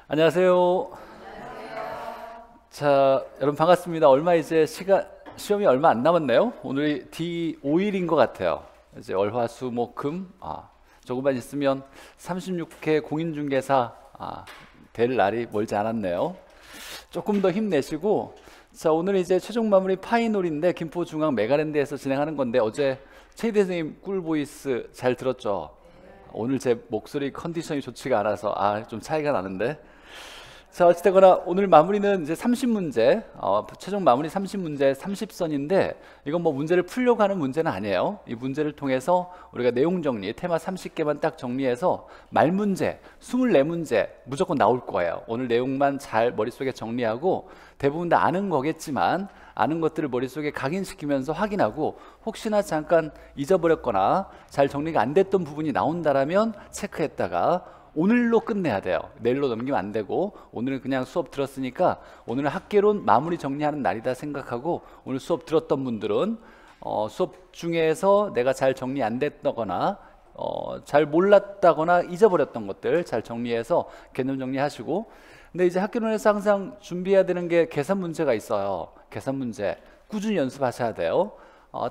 안녕하세요. 자, 여러분 반갑습니다. 시험이 얼마 안 남았네요. 오늘이 D5일인 것 같아요. 이제 월화수목금 조금만 있으면 36회 공인중개사 될 날이 멀지 않았네요. 조금 더 힘내시고, 자, 오늘 이제 최종 마무리 파이널인데 김포중앙 메가랜드에서 진행하는 건데, 어제 최 대생님 꿀보이스 잘 들었죠? 오늘 제 목소리 컨디션이 좋지가 않아서 좀 차이가 나는데, 자, 어찌되거나 오늘 마무리는 이제 30문제, 최종 마무리 30문제 30선인데, 이건 뭐 문제를 풀려고 하는 문제는 아니에요. 이 문제를 통해서 우리가 내용 정리, 테마 30개만 딱 정리해서 말문제 24문제 무조건 나올 거예요. 오늘 내용만 잘 머릿속에 정리하고, 대부분 다 아는 거겠지만 아는 것들을 머릿속에 각인시키면서 확인하고, 혹시나 잠깐 잊어버렸거나 잘 정리가 안 됐던 부분이 나온다라면 체크했다가 오늘로 끝내야 돼요. 내일로 넘기면 안 되고, 오늘은 그냥 수업 들었으니까 오늘은 학개론 마무리 정리하는 날이다 생각하고, 오늘 수업 들었던 분들은 수업 중에서 내가 잘 정리 안 됐다거나 잘 몰랐다거나 잊어버렸던 것들 잘 정리해서 개념 정리하시고, 근데 이제 학개론에서 항상 준비해야 되는 게 계산 문제가 있어요. 계산 문제 꾸준히 연습하셔야 돼요.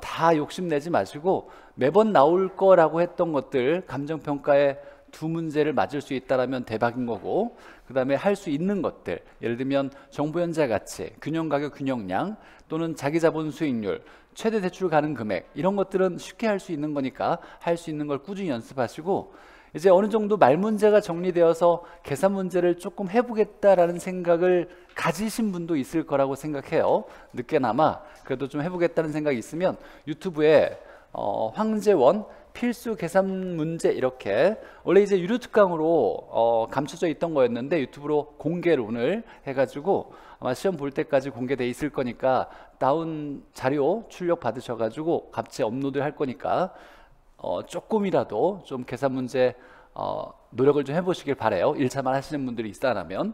다 욕심내지 마시고 매번 나올 거라고 했던 것들, 감정평가에 2문제를 맞을 수 있다면 대박인 거고, 그 다음에 할 수 있는 것들, 예를 들면 정보현재 가치, 균형가격 균형량, 또는 자기자본 수익률, 최대 대출 가능 금액, 이런 것들은 쉽게 할 수 있는 거니까 할 수 있는 걸 꾸준히 연습하시고, 이제 어느 정도 말문제가 정리되어서 계산 문제를 조금 해보겠다라는 생각을 가지신 분도 있을 거라고 생각해요. 늦게나마 그래도 좀 해보겠다는 생각이 있으면 유튜브에 황재원 필수 계산 문제, 이렇게 원래 이제 유료 특강으로 감춰져 있던 거였는데 유튜브로 공개를 오늘 해가지고 아마 시험 볼 때까지 공개돼 있을 거니까 다운 자료 출력 받으셔가지고 같이 업로드 할 거니까 조금이라도 좀 계산 문제 노력을 좀 해보시길 바래요. 1차만 하시는 분들이 있다라면.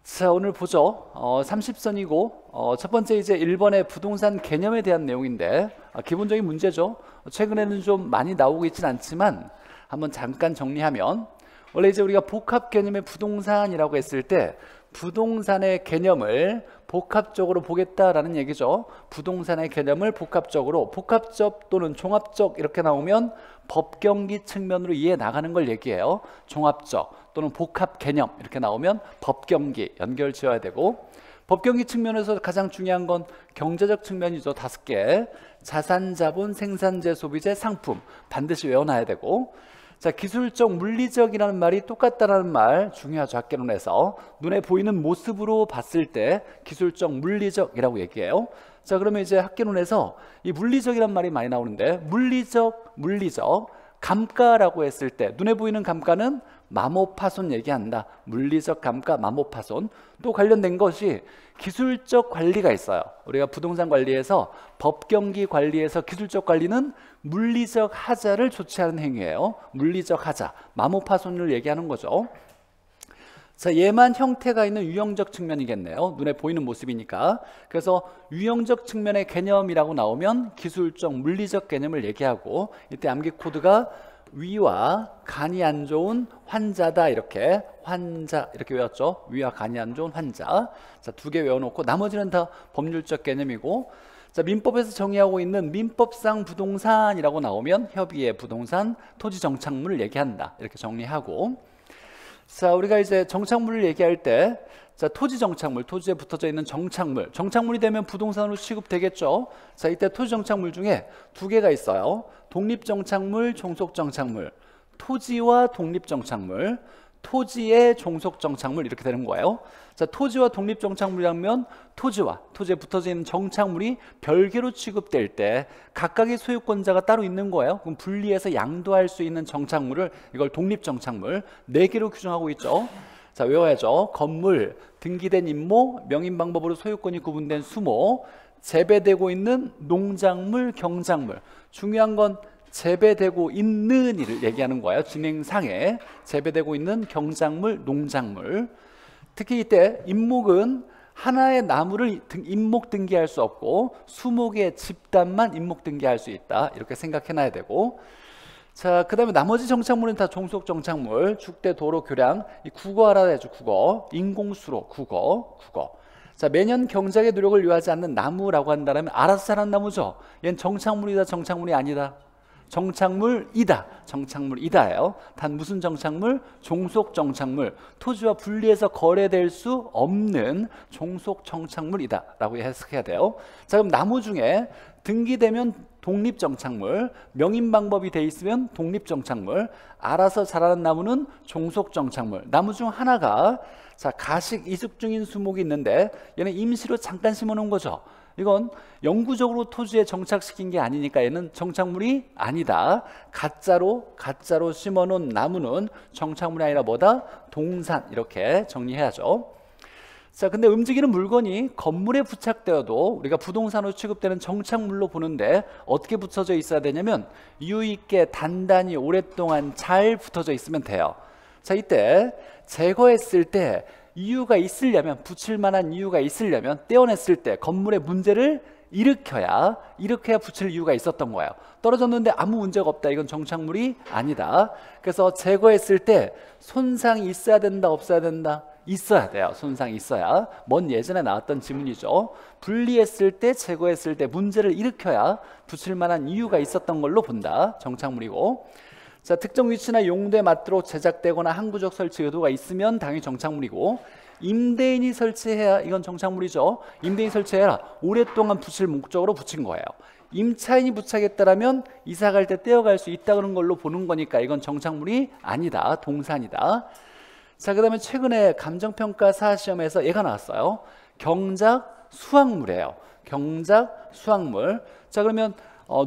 자, 오늘 보죠. 30선이고 첫 번째 이제 1번의 부동산 개념에 대한 내용인데, 기본적인 문제죠. 최근에는 좀 많이 나오고 있진 않지만 한번 잠깐 정리하면, 원래 이제 우리가 복합 개념의 부동산이라고 했을 때 부동산의 개념을 복합적으로 보겠다라는 얘기죠. 부동산의 개념을 복합적으로, 복합적 또는 종합적 이렇게 나오면 법경기 측면으로 이해해 나가는 걸 얘기해요. 종합적 또는 복합 개념 이렇게 나오면 법경기 연결 지어야 되고, 법경기 측면에서 가장 중요한 건 경제적 측면이죠. 5개. 자산, 자본, 생산재, 소비재, 상품 반드시 외워놔야 되고, 자, 기술적, 물리적이라는 말이 똑같다라는 말 중요하죠. 학개론에서 눈에 보이는 모습으로 봤을 때 기술적, 물리적이라고 얘기해요. 자, 그러면 이제 학개론에서 이 물리적이란 말이 많이 나오는데, 물리적, 감가라고 했을 때 눈에 보이는 감가는 마모파손 얘기한다. 물리적 감가, 마모파손. 또 관련된 것이 기술적 관리가 있어요. 우리가 부동산 관리에서, 법경기 관리에서 기술적 관리는 물리적 하자를 조치하는 행위예요. 물리적 하자, 마모파손을 얘기하는 거죠. 자, 얘만 형태가 있는 유형적 측면이겠네요. 눈에 보이는 모습이니까. 그래서 유형적 측면의 개념이라고 나오면 기술적, 물리적 개념을 얘기하고, 이때 암기 코드가 위와 간이 안 좋은 환자다, 이렇게 환자 이렇게 외웠죠. 위와 간이 안 좋은 환자. 자, 2개 외워놓고 나머지는 다 법률적 개념이고, 자, 민법에서 정의하고 있는 민법상 부동산이라고 나오면 협의의 부동산, 토지 정착물을 얘기한다, 이렇게 정리하고, 자, 우리가 이제 정착물을 얘기할 때, 자, 토지 정착물, 토지에 붙어져 있는 정착물, 정착물이 되면 부동산으로 취급되겠죠. 자, 이때 토지 정착물 중에 2개가 있어요. 독립정착물, 종속정착물. 토지와 독립정착물, 토지의 종속정착물, 이렇게 되는 거예요. 자, 토지와 독립정착물이라면 토지에 붙어져 있는 정착물이 별개로 취급될 때 각각의 소유권자가 따로 있는 거예요. 그럼 분리해서 양도할 수 있는 정착물을, 이걸 독립정착물 4개로 규정하고 있죠. 자, 외워야죠. 건물, 등기된 임모, 명인 방법으로 소유권이 구분된 수모, 재배되고 있는 농작물, 경작물. 중요한 건 재배되고 있는 일을 얘기하는 거예요. 진행상에 재배되고 있는 경작물, 농작물. 특히 이때 임목은 하나의 나무를 임목 등기할 수 없고 수목의 집단만 임목 등기할 수 있다, 이렇게 생각해 놔야 되고, 자, 그 다음에 나머지 정착물은 다 종속 정착물. 축대, 도로, 교량. 이 국어 알아야 되죠. 국어. 인공수로, 국어. 자, 매년 경작의 노력을 요하지 않는 나무라고 한다면 알아서 자란 나무죠. 얘는 정착물이다, 정착물이 아니다. 정착물이다예요. 단 무슨 정착물? 종속 정착물. 토지와 분리해서 거래될 수 없는 종속 정착물이다 라고 해석해야 돼요. 자, 그럼 나무 중에 등기되면 독립정착물, 명인방법이 돼 있으면 독립정착물, 알아서 자라는 나무는 종속정착물. 나무 중 하나가 자, 가식 이숙 중인 수목이 있는데 얘는 임시로 잠깐 심어놓은 거죠. 이건 영구적으로 토지에 정착시킨 게 아니니까 얘는 정착물이 아니다. 가짜로 심어놓은 나무는 정착물이 아니라 뭐다? 동산. 이렇게 정리해야죠. 자, 근데 움직이는 물건이 건물에 부착되어도 우리가 부동산으로 취급되는 정착물로 보는데 어떻게 붙여져 있어야 되냐면 유있게 단단히 오랫동안 잘 붙어져 있으면 돼요. 자, 이때 제거했을 때 이유가 있으려면, 붙일 만한 이유가 있으려면 떼어냈을 때 건물의 문제를 일으켜야 붙일 이유가 있었던 거예요. 떨어졌는데 아무 문제가 없다. 이건 정착물이 아니다. 그래서 제거했을 때 손상이 있어야 된다, 없어야 된다? 있어야 돼요. 손상이 있어야. 먼 예전에 나왔던 지문이죠. 분리했을 때, 제거했을 때 문제를 일으켜야 붙일 만한 이유가 있었던 걸로 본다. 정착물이고. 자, 특정 위치나 용도에 맞도록 제작되거나 항구적 설치 의도가 있으면 당연히 정착물이고, 임대인이 설치해야 이건 정착물이죠. 임대인이 설치해야 오랫동안 붙일 목적으로 붙인 거예요. 임차인이 부착했다라면 이사 갈 때 떼어갈 수 있다는 걸로 보는 거니까 이건 정착물이 아니다. 동산이다. 자, 그 다음에 최근에 감정평가 사시험에서 얘가 나왔어요. 경작 수확물이에요. 경작 수확물. 자, 그러면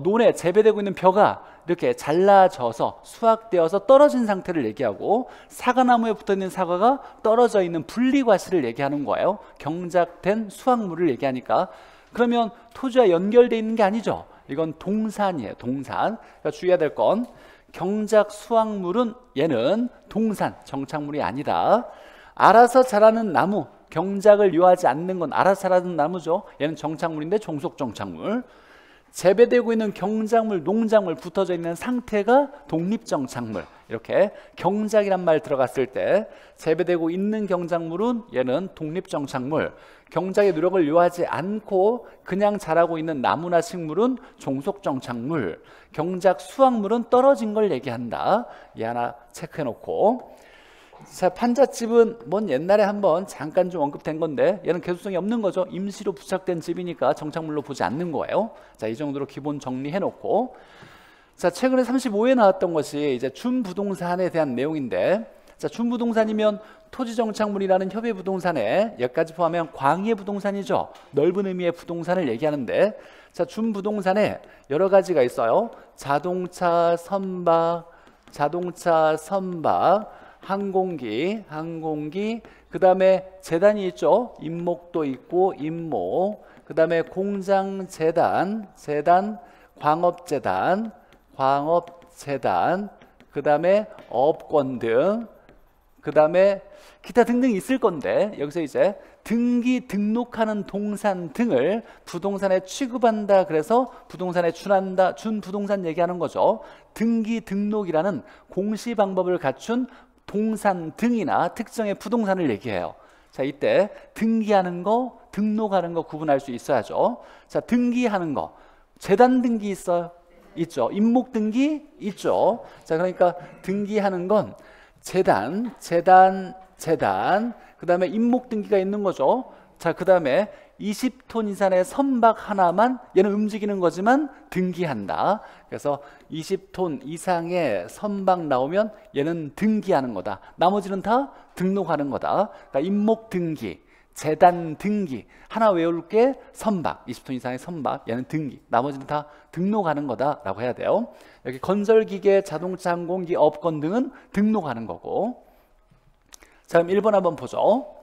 논에 재배되고 있는 벼가 이렇게 잘라져서 수확되어서 떨어진 상태를 얘기하고, 사과나무에 붙어있는 사과가 떨어져 있는 분리과실을 얘기하는 거예요. 경작된 수확물을 얘기하니까. 그러면 토지와 연결되어 있는 게 아니죠. 이건 동산이에요. 동산. 그러니까 주의해야 될 건 경작 수확물은 얘는 동산, 정착물이 아니다. 알아서 자라는 나무, 경작을 요하지 않는 건 알아서 자라는 나무죠. 얘는 정착물인데 종속 정착물. 재배되고 있는 경작물, 농작물 붙어져 있는 상태가 독립정착물. 이렇게 경작이란 말 들어갔을 때 재배되고 있는 경작물은 얘는 독립정착물. 경작의 노력을 요하지 않고 그냥 자라고 있는 나무나 식물은 종속정착물. 경작 수확물은 떨어진 걸 얘기한다. 이 하나 체크해 놓고. 자, 판잣집은 뭔 옛날에 한번 잠깐 좀 언급된 건데 얘는 계속성이 없는 거죠. 임시로 부착된 집이니까 정착물로 보지 않는 거예요. 자, 이 정도로 기본 정리해 놓고, 자, 최근에 35회에 나왔던 것이 이제 준부동산에 대한 내용인데, 자, 준부동산이면 토지정착물이라는 협의부동산에 여기까지 포함하면 광해부동산이죠. 넓은 의미의 부동산을 얘기하는데, 자, 준부동산에 여러 가지가 있어요. 자동차 선박, 항공기, 그 다음에 재단이 있죠. 임목도 있고 임목, 그 다음에 공장재단, 광업재단, 그 다음에 업권 등, 그 다음에 기타 등등 있을 건데 여기서 이제 등록하는 동산 등을 부동산에 취급한다. 그래서 부동산에 준한다. 준부동산 얘기하는 거죠. 등록이라는 공시 방법을 갖춘 동산 등이나 특정의 부동산을 얘기해요. 자, 이때 등기하는 거, 등록하는 거 구분할 수 있어야죠. 자, 등기하는 거, 재단 등기 있어요? 있죠. 임목 등기 있죠. 자, 그러니까 등기하는 건 재단, 그 다음에 임목 등기가 있는 거죠. 자, 그 다음에 20톤 이상의 선박 하나만 얘는 움직이는 거지만 등기한다. 그래서 20톤 이상의 선박 나오면 얘는 등기하는 거다. 나머지는 다 등록하는 거다. 그러니까 임목 등기, 재단 등기, 하나 외울 게 선박, 20톤 이상의 선박, 얘는 등기, 나머지는 다 등록하는 거다라고 해야 돼요. 여기 건설기계, 자동차, 항공기, 업권 등은 등록하는 거고. 자, 그럼 1번 한번 보죠.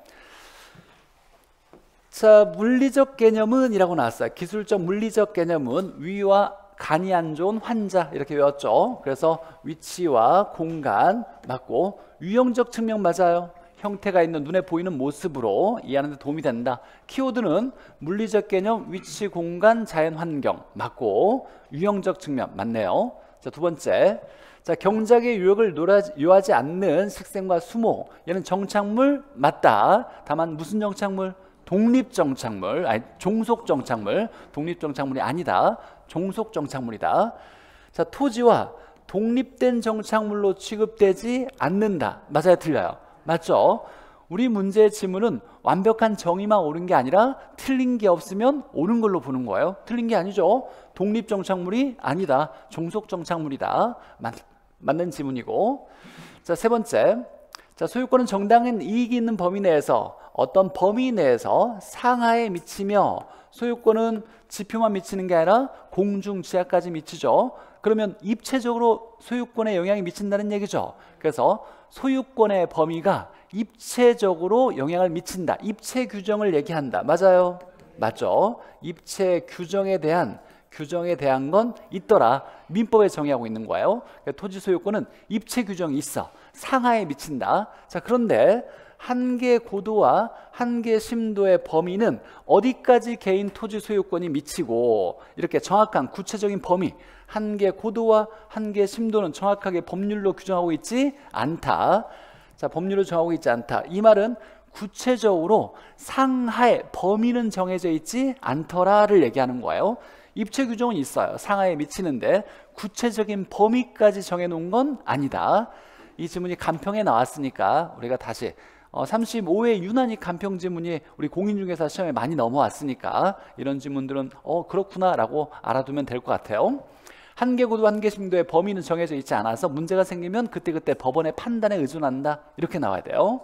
자, 물리적 개념은 이라고 나왔어요. 기술적 물리적 개념은 위와 간이 안 좋은 환자, 이렇게 외웠죠. 그래서 위치와 공간 맞고, 유형적 측면 맞아요. 형태가 있는 눈에 보이는 모습으로 이해하는 데 도움이 된다. 키워드는 물리적 개념, 위치, 공간, 자연 환경 맞고, 유형적 측면 맞네요. 자, 두 번째. 자, 경작의 유역을 요하지 않는 식생과 수목, 얘는 정착물 맞다. 다만 무슨 정착물? 독립정착물, 아니 종속정착물, 독립정착물이 아니다. 종속정착물이다. 자, 토지와 독립된 정착물로 취급되지 않는다. 맞아요, 틀려요? 맞죠? 우리 문제의 지문은 완벽한 정의만 옳은 게 아니라 틀린 게 없으면 옳은 걸로 보는 거예요. 틀린 게 아니죠. 독립정착물이 아니다. 종속정착물이다. 맞는 지문이고. 자, 세 번째. 자, 소유권은 정당한 이익이 있는 범위 내에서 어떤 범위 내에서 상하에 미치며, 소유권은 지표만 미치는 게 아니라 공중 지하까지 미치죠. 그러면 입체적으로 소유권에 영향이 미친다는 얘기죠. 그래서 소유권의 범위가 입체적으로 영향을 미친다. 입체 규정을 얘기한다. 맞아요? 맞죠? 입체 규정에 대한 건 있더라. 민법에 정의하고 있는 거예요. 토지 소유권은 입체 규정이 있어. 상하에 미친다. 자, 그런데 한계 고도와 한계 심도의 범위는 어디까지 개인 토지 소유권이 미치고, 이렇게 정확한 구체적인 범위, 한계 고도와 한계 심도는 정확하게 법률로 규정하고 있지 않다. 자, 법률로 정하고 있지 않다. 이 말은 구체적으로 상하의 범위는 정해져 있지 않더라를 얘기하는 거예요. 입체 규정은 있어요. 상하에 미치는데 구체적인 범위까지 정해놓은 건 아니다. 이 지문이 간평에 나왔으니까 우리가 다시 35회 유난히 간평 지문이 우리 공인중개사 시험에 많이 넘어왔으니까 이런 지문들은 그렇구나 라고 알아두면 될 것 같아요. 한계고도 한계심도의 범위는 정해져 있지 않아서 문제가 생기면 그때그때 법원의 판단에 의존한다. 이렇게 나와야 돼요.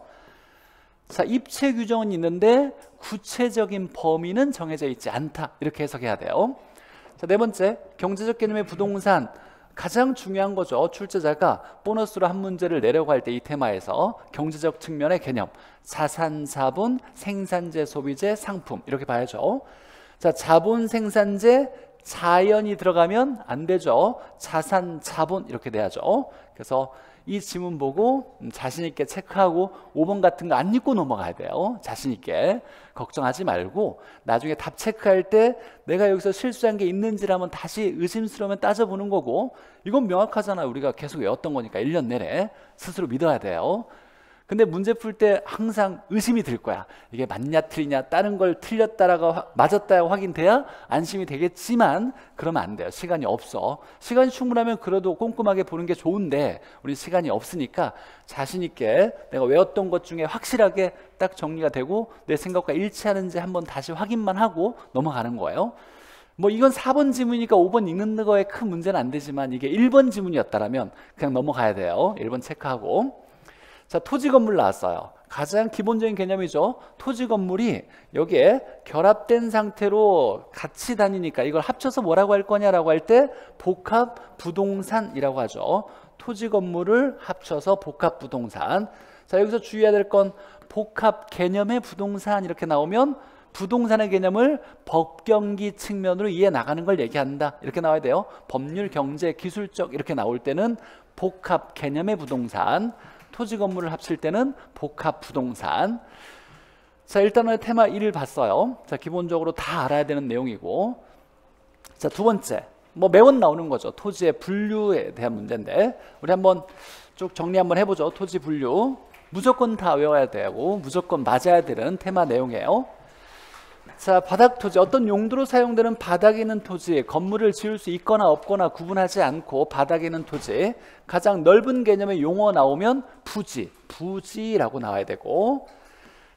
자, 입체 규정은 있는데 구체적인 범위는 정해져 있지 않다. 이렇게 해석해야 돼요. 자, 네 번째, 경제적 개념의 부동산. 가장 중요한 거죠. 출제자가 보너스로 한 문제를 내려고 할 때 이 테마에서 경제적 측면의 개념, 자산, 자본, 생산재, 소비재, 상품, 이렇게 봐야죠. 자, 자본, 생산재, 자연이 들어가면 안 되죠. 자산, 자본 이렇게 돼야죠. 그래서 이 지문 보고 자신 있게 체크하고 5번 같은 거 안 읽고 넘어가야 돼요. 자신 있게. 걱정하지 말고 나중에 답 체크할 때 내가 여기서 실수한 게 있는지를 한번 다시 의심스러우면 따져보는 거고, 이건 명확하잖아요. 우리가 계속 외웠던 거니까 1년 내내 스스로 믿어야 돼요. 근데 문제 풀 때 항상 의심이 들 거야. 이게 맞냐 틀리냐, 다른 걸 틀렸다라고 맞았다고 확인돼야 안심이 되겠지만 그러면 안 돼요. 시간이 없어. 시간이 충분하면 그래도 꼼꼼하게 보는 게 좋은데 우리 시간이 없으니까 자신 있게 내가 외웠던 것 중에 확실하게 딱 정리가 되고 내 생각과 일치하는지 한번 다시 확인만 하고 넘어가는 거예요. 뭐 이건 4번 지문이니까 5번 읽는 거에 큰 문제는 안 되지만 이게 1번 지문이었다면 그냥 넘어가야 돼요. 1번 체크하고. 자, 토지 건물 나왔어요. 가장 기본적인 개념이죠. 토지 건물이 여기에 결합된 상태로 같이 다니니까 이걸 합쳐서 뭐라고 할 거냐라고 할 때 복합 부동산이라고 하죠. 토지 건물을 합쳐서 복합 부동산. 자, 여기서 주의해야 될 건 복합 개념의 부동산 이렇게 나오면 부동산의 개념을 법경기 측면으로 이해 나가는 걸 얘기한다. 이렇게 나와야 돼요. 법률, 경제, 기술적 이렇게 나올 때는 복합 개념의 부동산. 토지 건물을 합칠 때는 복합 부동산. 자, 일단 오늘 테마 1을 봤어요. 자, 기본적으로 다 알아야 되는 내용이고. 자, 두 번째, 뭐 매번 나오는 거죠. 토지의 분류에 대한 문제인데 우리 한번 쭉 정리 한번 해보죠. 토지 분류 무조건 다 외워야 되고 무조건 맞아야 되는 테마 내용이에요. 자, 바닥 토지, 어떤 용도로 사용되는 바닥에 있는 토지, 건물을 지을 수 있거나 없거나 구분하지 않고 바닥에 있는 토지, 가장 넓은 개념의 용어 나오면 부지라고 나와야 되고,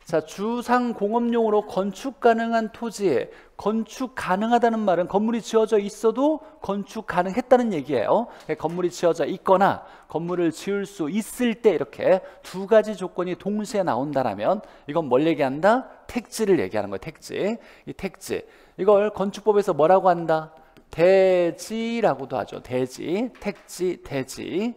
자, 주상 공업용으로 건축 가능한 토지, 건축 가능하다는 말은 건물이 지어져 있어도 건축 가능했다는 얘기예요. 건물이 지어져 있거나 건물을 지을 수 있을 때 이렇게 두 가지 조건이 동시에 나온다라면 이건 뭘 얘기한다? 택지를 얘기하는 거예요. 택지. 이 택지. 이걸 건축법에서 뭐라고 한다? 대지라고도 하죠. 대지. 택지, 대지.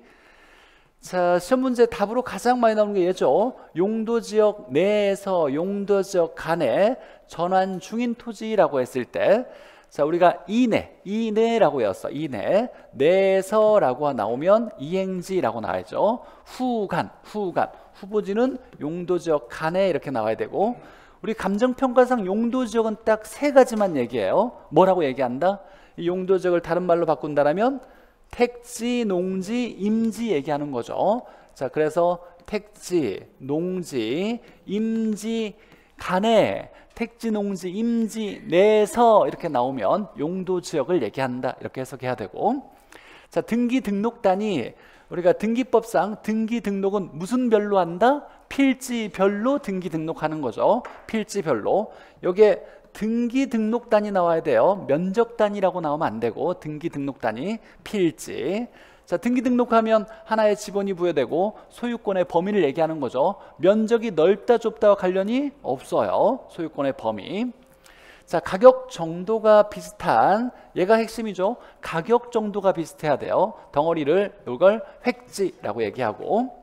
자, 시험 문제 답으로 가장 많이 나오는 게 얘죠. 용도지역 내에서 용도지역 간에 전환 중인 토지라고 했을 때, 자, 우리가 이내라고 외웠어. 이내. 내에서라고 나오면 이행지라고 나와야죠. 후보지는 용도지역 간에 이렇게 나와야 되고, 우리 감정평가상 용도지역은 딱 세 가지만 얘기해요. 뭐라고 얘기한다? 이 용도지역을 다른 말로 바꾼다라면 택지, 농지, 임지 얘기하는 거죠. 자, 그래서 택지, 농지, 임지 간에 택지, 농지, 임지 내에서 이렇게 나오면 용도 지역을 얘기한다 이렇게 해석해야 되고, 자, 등기 등록단이 우리가 등기법상 등기 등록은 무슨 별로 한다? 필지별로 등기 등록하는 거죠. 필지별로. 여기에 등기 등록단이 나와야 돼요. 면적단이라고 나오면 안 되고 등기 등록단이 필지. 자, 등기 등록하면 하나의 지번이 부여되고 소유권의 범위를 얘기하는 거죠. 면적이 넓다 좁다와 관련이 없어요. 소유권의 범위. 자, 가격 정도가 비슷한, 얘가 핵심이죠. 가격 정도가 비슷해야 돼요. 덩어리를 이걸 획지라고 얘기하고.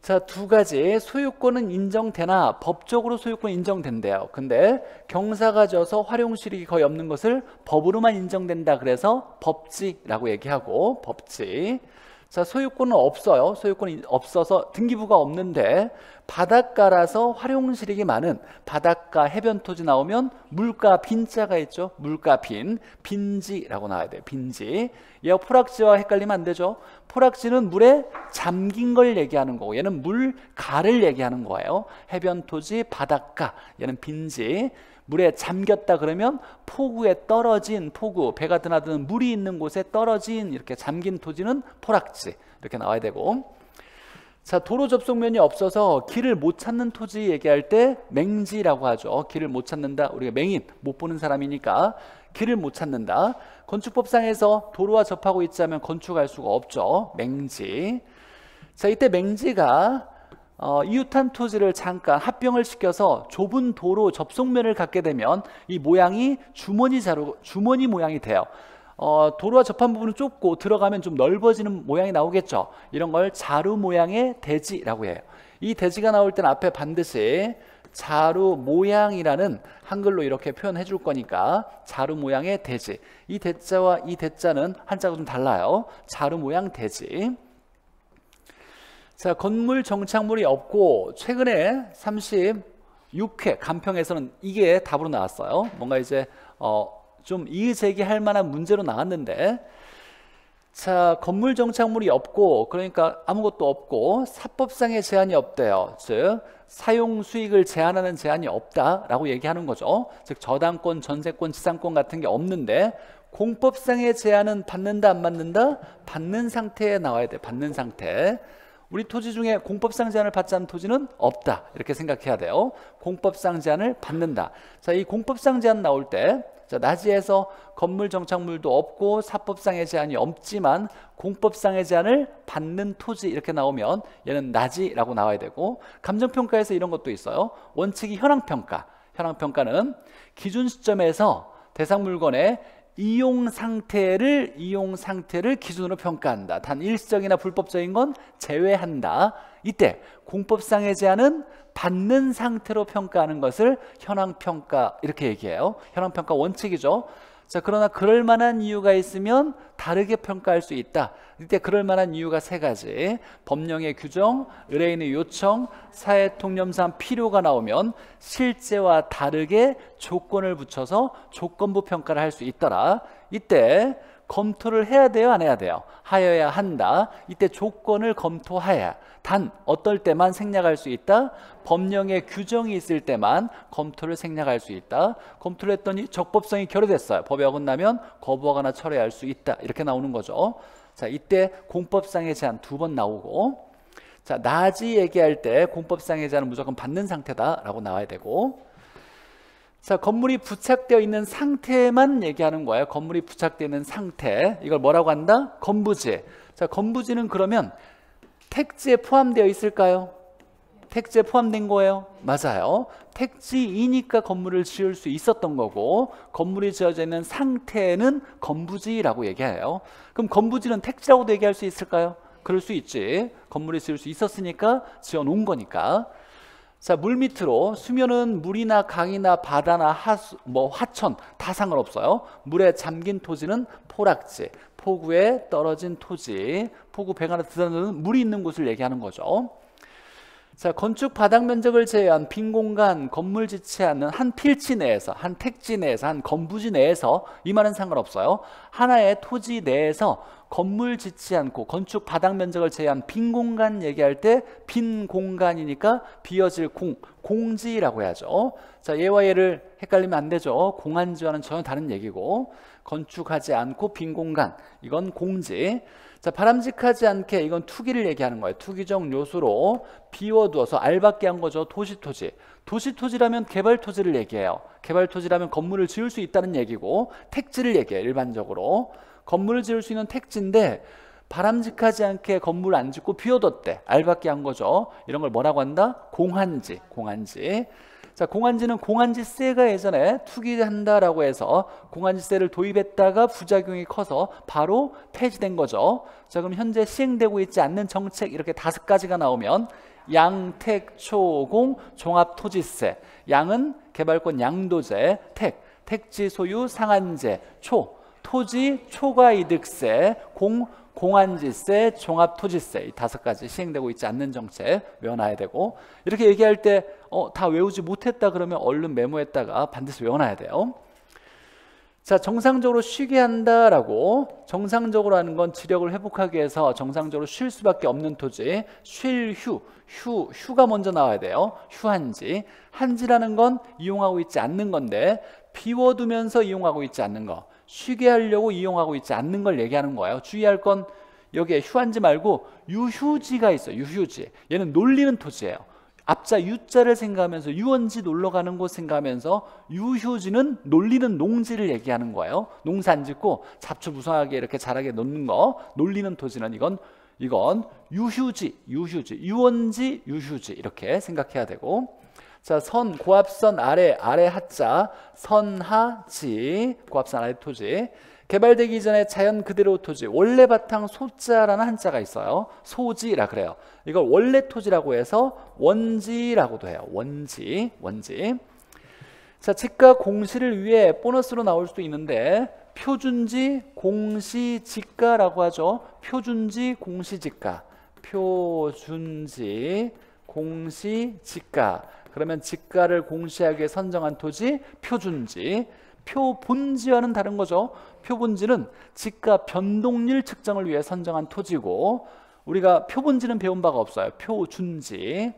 자, 두 가지. 소유권은 인정되나 법적으로 소유권 인정된대요. 근데 경사가 져서 활용실익이 거의 없는 것을 법으로만 인정된다. 그래서 법지라고 얘기하고, 법지. 자, 소유권은 없어요. 소유권이 없어서 등기부가 없는데 바닷가라서 활용실익이 많은 바닷가 해변 토지 나오면 물가 빈자가 있죠. 물가 빈, 빈지라고 나와야 돼요. 빈지. 얘가 포락지와 헷갈리면 안 되죠. 포락지는 물에 잠긴 걸 얘기하는 거고 얘는 물가를 얘기하는 거예요. 해변 토지, 바닷가. 얘는 빈지. 물에 잠겼다 그러면 포구에 떨어진, 포구, 배가 드나드는 물이 있는 곳에 떨어진 이렇게 잠긴 토지는 포락지 이렇게 나와야 되고, 자, 도로 접속면이 없어서 길을 못 찾는 토지 얘기할 때 맹지라고 하죠. 길을 못 찾는다. 우리가 맹인, 못 보는 사람이니까 길을 못 찾는다. 건축법상에서 도로와 접하고 있자면 건축할 수가 없죠. 맹지. 자, 이때 맹지가 이웃한 토지를 잠깐 합병을 시켜서 좁은 도로 접속면을 갖게 되면 이 모양이 주머니 모양이 돼요. 도로와 접한 부분은 좁고 들어가면 좀 넓어지는 모양이 나오겠죠. 이런 걸 자루 모양의 대지라고 해요. 이 대지가 나올 때는 앞에 반드시 자루 모양이라는 한글로 이렇게 표현해 줄 거니까 자루 모양의 대지. 이 대자와 이 대자는 한자가 좀 달라요. 자루 모양 대지. 자, 건물 정착물이 없고 최근에 36회 간평에서는 이게 답으로 나왔어요. 뭔가 이제 좀 이의제기할 만한 문제로 나왔는데, 자, 건물 정착물이 없고 그러니까 아무것도 없고 사법상의 제한이 없대요. 즉 사용 수익을 제한하는 제한이 없다라고 얘기하는 거죠. 즉 저당권, 전세권, 지상권 같은 게 없는데 공법상의 제한은 받는다 안 받는다? 받는 상태에 나와야 돼. 받는 상태. 우리 토지 중에 공법상 제한을 받지 않는 토지는 없다 이렇게 생각해야 돼요. 공법상 제한을 받는다. 자, 이 공법상 제한 나올 때, 자, 나지에서 건물 정착물도 없고 사법상의 제한이 없지만 공법상의 제한을 받는 토지 이렇게 나오면 얘는 나지라고 나와야 되고, 감정평가에서 이런 것도 있어요. 원칙이 현황평가. 현황평가는 기준 시점에서 대상 물건의 이용 상태를 기준으로 평가한다. 단 일시적이나 불법적인 건 제외한다. 이때 공법상의 제한은 받는 상태로 평가하는 것을 현황평가 이렇게 얘기해요. 현황평가 원칙이죠. 자, 그러나 그럴 만한 이유가 있으면 다르게 평가할 수 있다. 이때 그럴 만한 이유가 세 가지. 법령의 규정, 의뢰인의 요청, 사회통념상 필요가 나오면 실제와 다르게 조건을 붙여서 조건부 평가를 할 수 있더라. 이때 검토를 해야 돼요, 안 해야 돼요? 하여야 한다. 이때 조건을 검토해야. 단 어떨 때만 생략할 수 있다? 법령의 규정이 있을 때만 검토를 생략할 수 있다. 검토를 했더니 적법성이 결여됐어요. 법이 어긋나면 거부하거나 철회할 수 있다. 이렇게 나오는 거죠. 자, 이때 공법상의 제한 두 번 나오고, 자, 나지 얘기할 때 공법상의 제한은 무조건 받는 상태다라고 나와야 되고, 자, 건물이 부착되어 있는 상태만 얘기하는 거예요. 건물이 부착되어 있는 상태. 이걸 뭐라고 한다? 건부지. 자, 건부지는 그러면 택지에 포함되어 있을까요? 택지에 포함된 거예요? 맞아요. 택지이니까 건물을 지을 수 있었던 거고, 건물이 지어져 있는 상태는 건부지라고 얘기해요. 그럼 건부지는 택지라고도 얘기할 수 있을까요? 그럴 수 있지. 건물이 지을 수 있었으니까 지어 놓은 거니까. 자, 물 밑으로, 수면은 물이나 강이나 바다나 하수, 하천 다 상관없어요. 물에 잠긴 토지는 포락지, 포구에 떨어진 토지, 포구 배가 드러나는 물이 있는 곳을 얘기하는 거죠. 자, 건축 바닥 면적을 제외한 빈 공간, 건물 짓지 않는 한 필지 내에서, 한 택지 내에서, 한 건부지 내에서, 이 말은 상관없어요. 하나의 토지 내에서 건물 짓지 않고 건축 바닥 면적을 제외한 빈 공간 얘기할 때 빈 공간이니까 비어질 공지라고 해야죠. 자, 얘와 얘를 헷갈리면 안 되죠. 공한지와는 전혀 다른 얘기고, 건축하지 않고 빈 공간, 이건 공지. 자, 바람직하지 않게, 이건 투기를 얘기하는 거예요. 투기적 요소로 비워두어서 알박기 한 거죠. 도시토지. 도시토지라면 개발토지를 얘기해요. 개발토지라면 건물을 지을 수 있다는 얘기고, 택지를 얘기해요. 일반적으로 건물을 지을 수 있는 택지인데 바람직하지 않게 건물 안 짓고 비워뒀대. 알박기 한 거죠. 이런 걸 뭐라고 한다? 공한지. 공한지. 자, 공한지는 공한지세가 예전에 투기한다라고 해서 공한지세를 도입했다가 부작용이 커서 바로 폐지된 거죠. 자, 그럼 현재 시행되고 있지 않는 정책, 이렇게 5가지가 나오면 양택초공 종합토지세. 양은 개발권 양도세, 택지 소유 상한제, 토지 초과이득세, 공한지세, 종합토지세, 이 5가지 시행되고 있지 않는 정책 외워놔야 되고, 이렇게 얘기할 때 다 외우지 못했다 그러면 얼른 메모했다가 반드시 외워놔야 돼요. 자, 정상적으로 쉬게 한다라고, 정상적으로 하는 건 지력을 회복하기 위해서 정상적으로 쉴 수밖에 없는 토지, 휴가 먼저 나와야 돼요. 휴한지. 한지라는 건 이용하고 있지 않는 건데 비워두면서 이용하고 있지 않는 거, 쉬게 하려고 이용하고 있지 않는 걸 얘기하는 거예요. 주의할 건 여기에 휴한지 말고 유휴지가 있어요. 유휴지. 얘는 놀리는 토지예요. 앞자 유자를 생각하면서 유원지 놀러 가는 곳 생각하면서, 유휴지는 놀리는 농지를 얘기하는 거예요. 농사 안 짓고 잡초 무성하게 이렇게 자라게 놓는 거, 놀리는 토지는 이건 유휴지, 유원지, 유휴지 이렇게 생각해야 되고. 자, 선, 고압선 아래 하자, 선하지, 고압선 아래 토지. 개발되기 전에 자연 그대로 토지, 원래 바탕 소자라는 한자가 있어요. 소지라 그래요. 이걸 원래 토지라고 해서 원지라고도 해요. 원지. 자, 지가 공시를 위해 보너스로 나올 수도 있는데 표준지 공시지가라고 하죠. 표준지 공시지가. 표준지 공시지가. 그러면 지가를 공시하기 위해 선정한 토지 표준지. 표본지와는 다른 거죠. 표본지는 지가 변동률 측정을 위해 선정한 토지고, 우리가 표본지는 배운 바가 없어요. 표준지.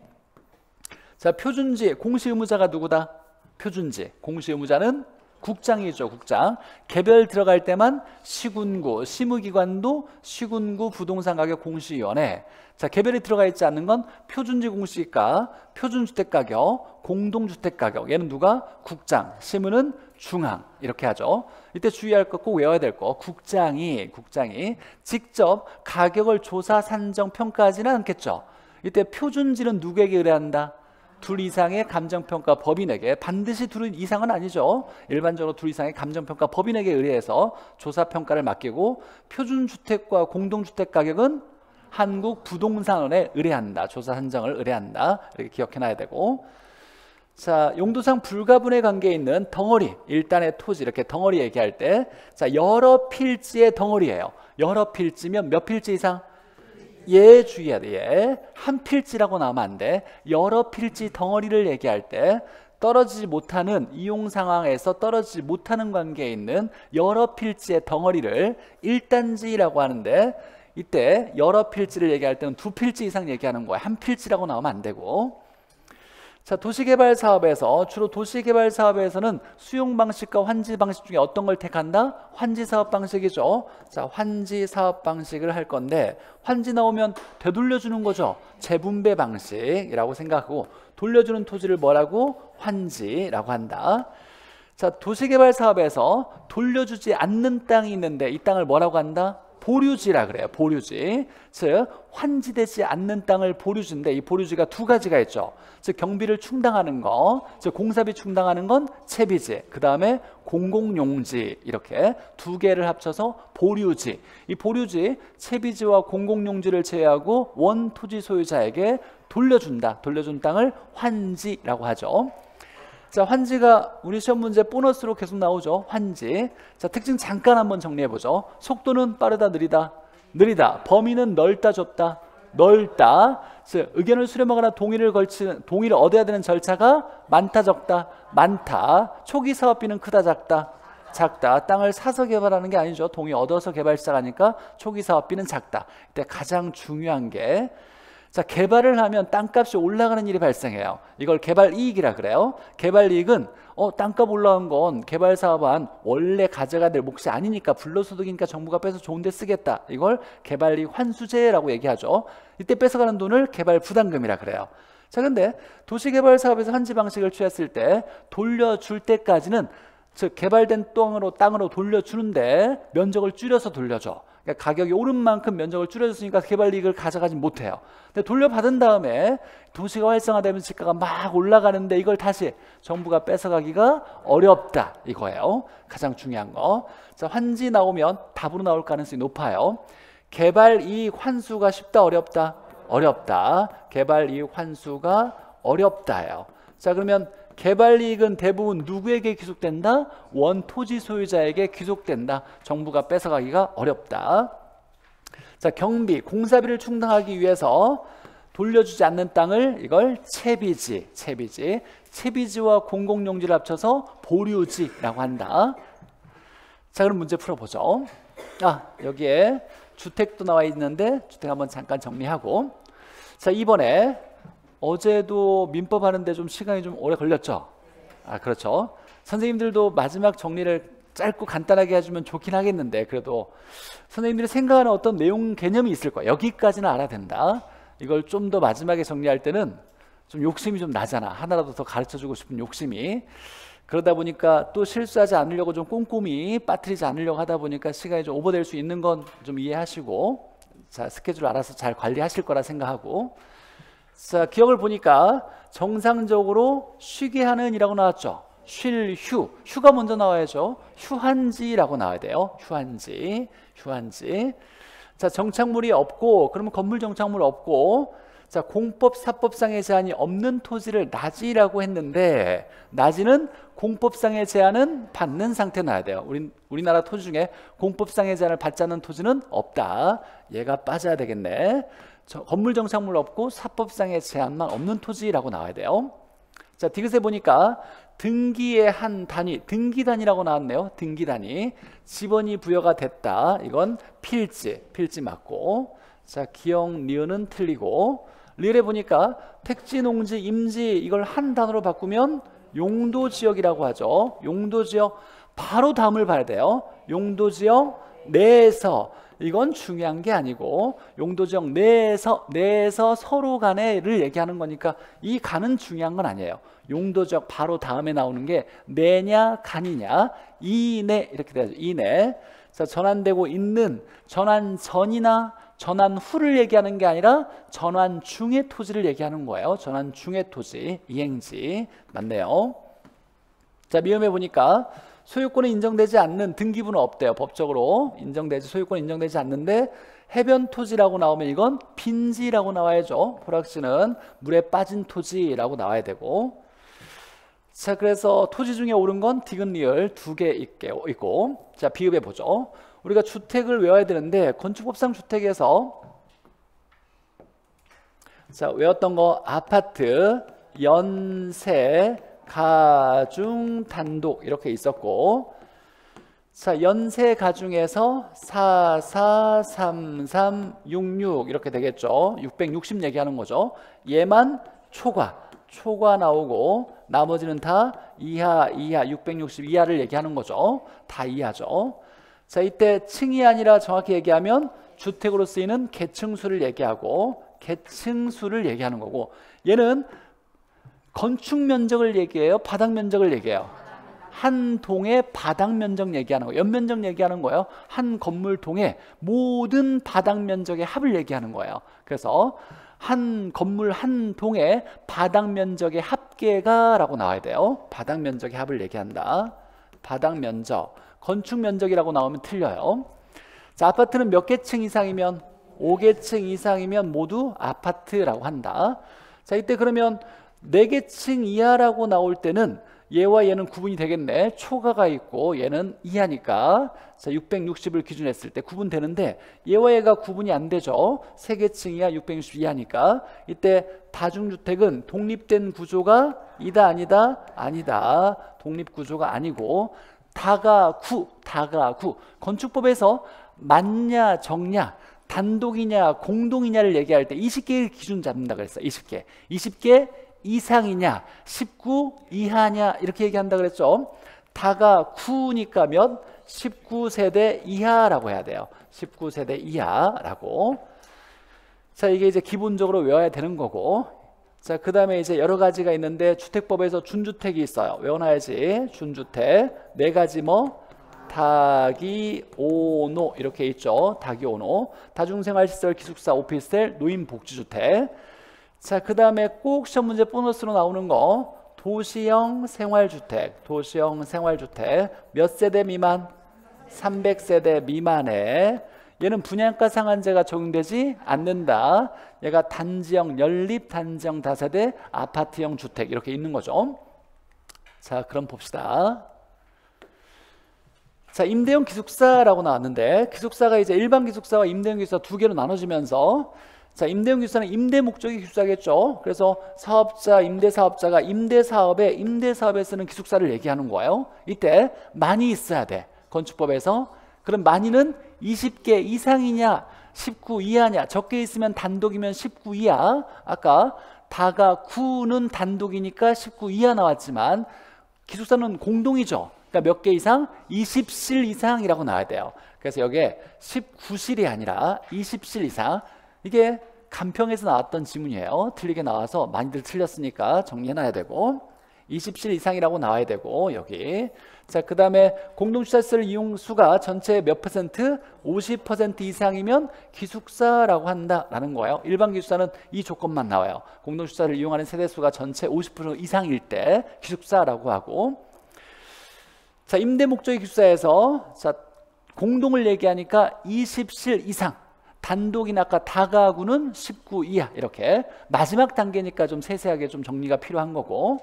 자, 표준지 공시 의무자가 누구다? 표준지 공시 의무자는 국장이죠. 국장. 개별 들어갈 때만 시군구, 시무기관도 시군구 부동산가격 공시위원회. 자, 개별이 들어가 있지 않는 건 표준지 공시가, 표준주택가격, 공동주택가격. 얘는 누가? 국장. 시무는 중앙. 이렇게 하죠. 이때 주의할 거, 꼭 외워야 될 거, 국장이 직접 가격을 조사, 산정, 평가하지는 않겠죠. 이때 표준지는 누구에게 의뢰한다? 둘 이상의 감정평가 법인에게. 반드시 둘 이상은 아니죠. 일반적으로 둘 이상의 감정평가 법인에게 의뢰해서 조사평가를 맡기고, 표준주택과 공동주택 가격은 한국부동산원에 의뢰한다. 조사 산정을 의뢰한다. 이렇게 기억해놔야 되고. 자, 용도상 불가분의 관계에 있는 덩어리, 일단의 토지, 이렇게 덩어리 얘기할 때, 자, 여러 필지의 덩어리예요. 여러 필지면 몇 필지 이상? 얘 주의해야 돼. 얘. 한 필지라고 나오면 안 돼. 여러 필지 덩어리를 얘기할 때 떨어지지 못하는, 이용 상황에서 떨어지지 못하는 관계에 있는 여러 필지의 덩어리를 일단지라고 하는데, 이때 여러 필지를 얘기할 때는 2필지 이상 얘기하는 거야. 한 필지라고 나오면 안 되고. 자, 도시개발 사업에서, 주로 도시개발 사업에서는 수용 방식과 환지 방식 중에 어떤 걸 택한다? 환지 사업 방식이죠. 자, 환지 사업 방식을 할 건데, 환지 나오면 되돌려주는 거죠. 재분배 방식이라고 생각하고, 돌려주는 토지를 뭐라고? 환지라고 한다. 자, 도시개발 사업에서 돌려주지 않는 땅이 있는데 이 땅을 뭐라고 한다? 보류지라 그래요. 보류지. 즉 환지되지 않는 땅을 보류지인데, 이 보류지가 2가지가 있죠. 즉 경비를 충당하는 거, 즉 공사비 충당하는 건 채비지, 그 다음에 공공용지, 이렇게 2개를 합쳐서 보류지. 이 보류지, 채비지와 공공용지를 제외하고 원토지 소유자에게 돌려준다. 돌려준 땅을 환지라고 하죠. 자, 환지가 우리 시험 문제 보너스로 계속 나오죠. 환지. 자, 특징 잠깐 한번 정리해 보죠. 속도는 빠르다, 느리다? 느리다. 범위는 넓다, 좁다? 넓다. 즉 의견을 수렴하거나 동의를 얻어야 되는 절차가 많다 적다. 많다. 초기 사업비는 크다 작다. 작다. 땅을 사서 개발하는 게 아니죠. 동의 얻어서 개발 시작하니까 초기 사업비는 작다. 이때 가장 중요한 게, 자, 개발을 하면 땅값이 올라가는 일이 발생해요. 이걸 개발 이익이라 그래요. 개발 이익은 땅값 올라간 건 개발 사업한 원래 가져가야 될 몫이 아니니까, 불로소득이니까 정부가 빼서 좋은 데 쓰겠다. 이걸 개발 이익 환수제라고 얘기하죠. 이때 뺏어가는 돈을 개발 부담금이라 그래요. 자, 근데 도시개발 사업에서 환지 방식을 취했을 때 돌려줄 때까지는, 즉 개발된 땅으로 돌려주는데 면적을 줄여서 돌려줘. 그러니까 가격이 오른 만큼 면적을 줄여줬으니까 개발 이익을 가져가지 못해요. 근데 돌려받은 다음에 도시가 활성화되면 집가가 막 올라가는데 이걸 다시 정부가 뺏어가기가 어렵다, 이거예요. 가장 중요한 거. 자, 환지 나오면 답으로 나올 가능성이 높아요. 개발 이익 환수가 쉽다 어렵다? 어렵다. 개발 이익 환수가 어렵다예요. 자, 그러면 개발 이익은 대부분 누구에게 귀속된다? 원토지 소유자에게 귀속된다. 정부가 뺏어가기가 어렵다. 자, 경비, 공사비를 충당하기 위해서 돌려주지 않는 땅을 이걸 채비지, 채비지와 공공용지를 합쳐서 보류지라고 한다. 자, 그럼 문제 풀어보죠. 여기에 주택도 나와 있는데 주택 한번 잠깐 정리하고, 자, 이번에 어제도 민법 하는데 좀 시간이 좀 오래 걸렸죠? 그렇죠. 선생님들도 마지막 정리를 짧고 간단하게 해주면 좋긴 하겠는데, 그래도 선생님들이 생각하는 어떤 내용 개념이 있을 거예요. 여기까지는 알아야 된다. 이걸 좀 더 마지막에 정리할 때는 좀 욕심이 좀 나잖아. 하나라도 더 가르쳐주고 싶은 욕심이. 그러다 보니까 또 실수하지 않으려고 좀 꼼꼼히 빠뜨리지 않으려고 하다 보니까 시간이 좀 오버될 수 있는 건 좀 이해하시고, 자, 스케줄 알아서 잘 관리하실 거라 생각하고. 자, 기억을 보니까 정상적으로 쉬게 하는 이라고 나왔죠. 쉴, 휴가 먼저 나와야죠. 휴한지라고 나와야 돼요. 휴한지. 자, 정착물이 없고, 그러면 건물 정착물 없고, 자, 공법 사법상의 제한이 없는 토지를 나지라고 했는데, 나지는 공법상의 제한은 받는 상태 놔야 돼요. 우리나라 토지 중에 공법상의 제한을 받지 않는 토지는 없다. 얘가 빠져야 되겠네. 건물 정착물 없고 사법상의 제한만 없는 토지라고 나와야 돼요. 자, 디귿에 보니까 등기의 한 단위, 등기단위라고 나왔네요. 등기단위. 지번이 부여가 됐다. 이건 필지 맞고. 자, 기역, 리을은 틀리고. 리을에 보니까 택지, 농지, 임지 이걸 한 단어로 바꾸면 용도지역이라고 하죠. 용도지역 바로 다음을 봐야 돼요. 용도지역 내에서, 이건 중요한 게 아니고 용도지역 내에서 서로 간에를 얘기하는 거니까 이 간은 중요한 건 아니에요. 용도지역 바로 다음에 나오는 게 내냐 간이냐, 이내 이렇게 돼야죠. 이내. 자, 전환되고 있는, 전환 전이나 전환 후를 얘기하는 게 아니라 전환 중의 토지를 얘기하는 거예요. 전환 중의 토지, 이행지. 맞네요. 자, 미음에 보니까 소유권이 인정되지 않는 등기부는 없대요. 법적으로 소유권이 인정되지 않는데 해변 토지라고 나오면 이건 빈지라고 나와야죠. 포락지는 물에 빠진 토지라고 나와야 되고. 자, 그래서 토지 중에 옳은 건 디귿, 리을 두 개 있고. 자, 비읍에 보죠. 우리가 주택을 외워야 되는데 건축법상 주택에서, 자, 외웠던 거 아파트, 연세, 가중, 단독 이렇게 있었고, 자, 연세 가중에서 4, 4, 3, 3, 6, 6 이렇게 되겠죠. 660 얘기하는 거죠. 얘만 초과 나오고 나머지는 다 이하 660 이하를 얘기하는 거죠. 다 이하죠. 자, 이때 층이 아니라 정확히 얘기하면 주택으로 쓰이는 계층수를 얘기하고 계층수를 얘기하는 거고, 얘는 건축 면적을 얘기해요? 바닥 면적을 얘기해요? 한 동의 바닥 면적 얘기하는 거예요. 연면적 얘기하는 거예요. 한 건물 동의 모든 바닥 면적의 합을 얘기하는 거예요. 그래서 한 건물 한 동의 바닥 면적의 합계가 라고 나와야 돼요. 바닥 면적의 합을 얘기한다. 바닥 면적. 건축 면적이라고 나오면 틀려요. 자, 아파트는 몇 개층 이상이면 5개층 이상이면 모두 아파트라고 한다. 자, 이때 그러면 4개층 이하라고 나올 때는 얘와 얘는 구분이 되겠네. 초가가 있고 얘는 이하니까 자 660을 기준했을 때 구분되는데 얘와 얘가 구분이 안 되죠. 세계층 이하 660 이하니까 이때 다중주택은 독립된 구조가 이다 아니다? 아니다. 독립구조가 아니고 다가구 건축법에서 맞냐 적냐 단독이냐 공동이냐를 얘기할 때 20개의 기준 잡는다 그랬어. 20개 이상이냐 19 이하냐 이렇게 얘기한다 그랬죠. 다가구니까 몇? 19세대 이하라고 해야 돼요. 19세대 이하라고. 자 이게 이제 기본적으로 외워야 되는 거고, 자 그 다음에 이제 여러 가지가 있는데 주택법에서 준주택이 있어요. 외워놔야지. 준주택 네 가지 뭐 다기오노 이렇게 있죠. 다기오노 다중생활시설 기숙사 오피스텔 노인복지주택. 자 그 다음에 꼭 시험 문제 보너스로 나오는 거 도시형 생활주택. 도시형 생활주택 몇 세대 미만? 300세대 미만에 얘는 분양가 상한제가 적용되지 않는다. 얘가 단지형 연립 단지형 다세대 아파트형 주택 이렇게 있는 거죠. 자 그럼 봅시다. 자 임대형 기숙사라고 나왔는데 기숙사가 이제 일반 기숙사와 임대형 기숙사 두 개로 나눠지면서 자 임대형 기숙사는 임대 목적의 기숙사겠죠. 그래서 사업자 임대사업자가 임대사업에 쓰는 기숙사를 얘기하는 거예요. 이때 많이 있어야 돼. 건축법에서. 그럼 많이는 20개 이상이냐 19 이하냐. 적게 있으면 단독이면 19 이하. 아까 다가구는 단독이니까 19 이하 나왔지만 기숙사는 공동이죠. 그러니까 몇 개 이상? 20실 이상이라고 나와야 돼요. 그래서 여기에 19실이 아니라 20실 이상. 이게 간평에서 나왔던 지문이에요. 틀리게 나와서 많이들 틀렸으니까 정리해놔야 되고 20실 이상이라고 나와야 되고 여기. 자 그 다음에 공동주차시설 이용수가 전체의 몇 퍼센트? 50% 이상이면 기숙사라고 한다라는 거예요. 일반 기숙사는 이 조건만 나와요. 공동주차를 이용하는 세대수가 전체 50% 이상일 때 기숙사라고 하고. 자 임대 목적의 기숙사에서 자 공동을 얘기하니까 20실 이상. 단독이나 아까 다가구는 19 이하 이렇게 마지막 단계니까 좀 세세하게 좀 정리가 필요한 거고.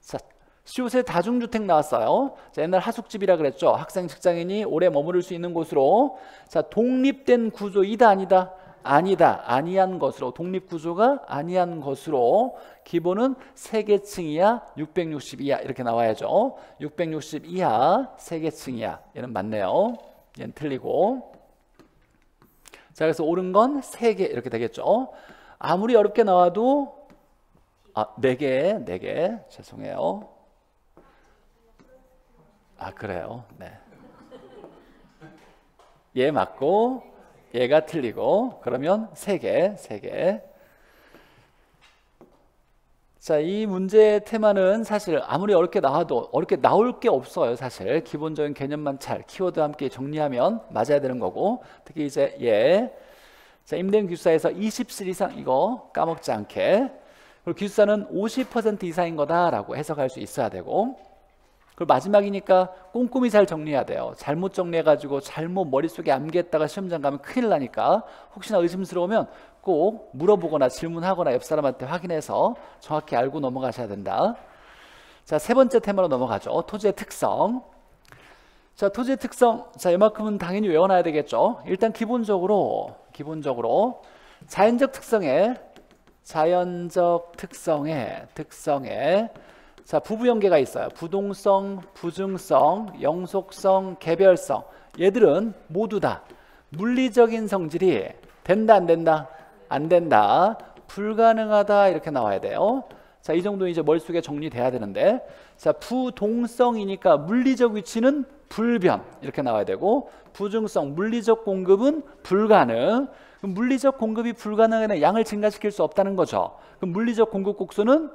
자 시옷의 다중주택 나왔어요. 자, 옛날 하숙집이라 그랬죠. 학생 직장인이 오래 머무를 수 있는 곳으로. 자 독립된 구조이다 아니다? 아니다. 아니한 것으로. 독립구조가 아니한 것으로. 기본은 3계층 이하 660 이하 이렇게 나와야죠. 660 이하 3계층 이하. 얘는 맞네요. 얘는 틀리고. 자 그래서 옳은 건 3개 이렇게 되겠죠. 아무리 어렵게 나와도 4개 죄송해요. 그래요. 네. 얘 맞고 얘가 틀리고 그러면 3개. 자, 이 문제의 테마는 사실 아무리 어렵게 나와도 어렵게 나올 게 없어요. 사실 기본적인 개념만 잘 키워드와 함께 정리하면 맞아야 되는 거고. 특히 이제 얘 자 임대형 기숙사에서 20실 이상 이거 까먹지 않게. 그리고 기숙사는 50% 이상인 거다라고 해석할 수 있어야 되고. 그리고 마지막이니까 꼼꼼히 잘 정리해야 돼요. 잘못 정리해가지고 잘못 머릿속에 암기했다가 시험장 가면 큰일 나니까 혹시나 의심스러우면 꼭 물어보거나 질문하거나 옆 사람한테 확인해서 정확히 알고 넘어가셔야 된다. 자, 세 번째 테마로 넘어가죠. 토지의 특성. 자, 토지의 특성. 자, 이만큼은 당연히 외워놔야 되겠죠. 일단 기본적으로 자연적 특성에 자 부부연계가 있어요. 부동성, 부증성, 영속성, 개별성. 얘들은 모두 다 물리적인 성질이 된다 안 된다? 안 된다. 불가능하다 이렇게 나와야 돼요. 자 이 정도 이제 머릿속에 정리돼야 되는데, 자 부동성이니까 물리적 위치는 불변 이렇게 나와야 되고, 부증성 물리적 공급은 불가능. 그럼 물리적 공급이 불가능한 양을 증가시킬 수 없다는 거죠. 그럼 물리적 공급 곡선은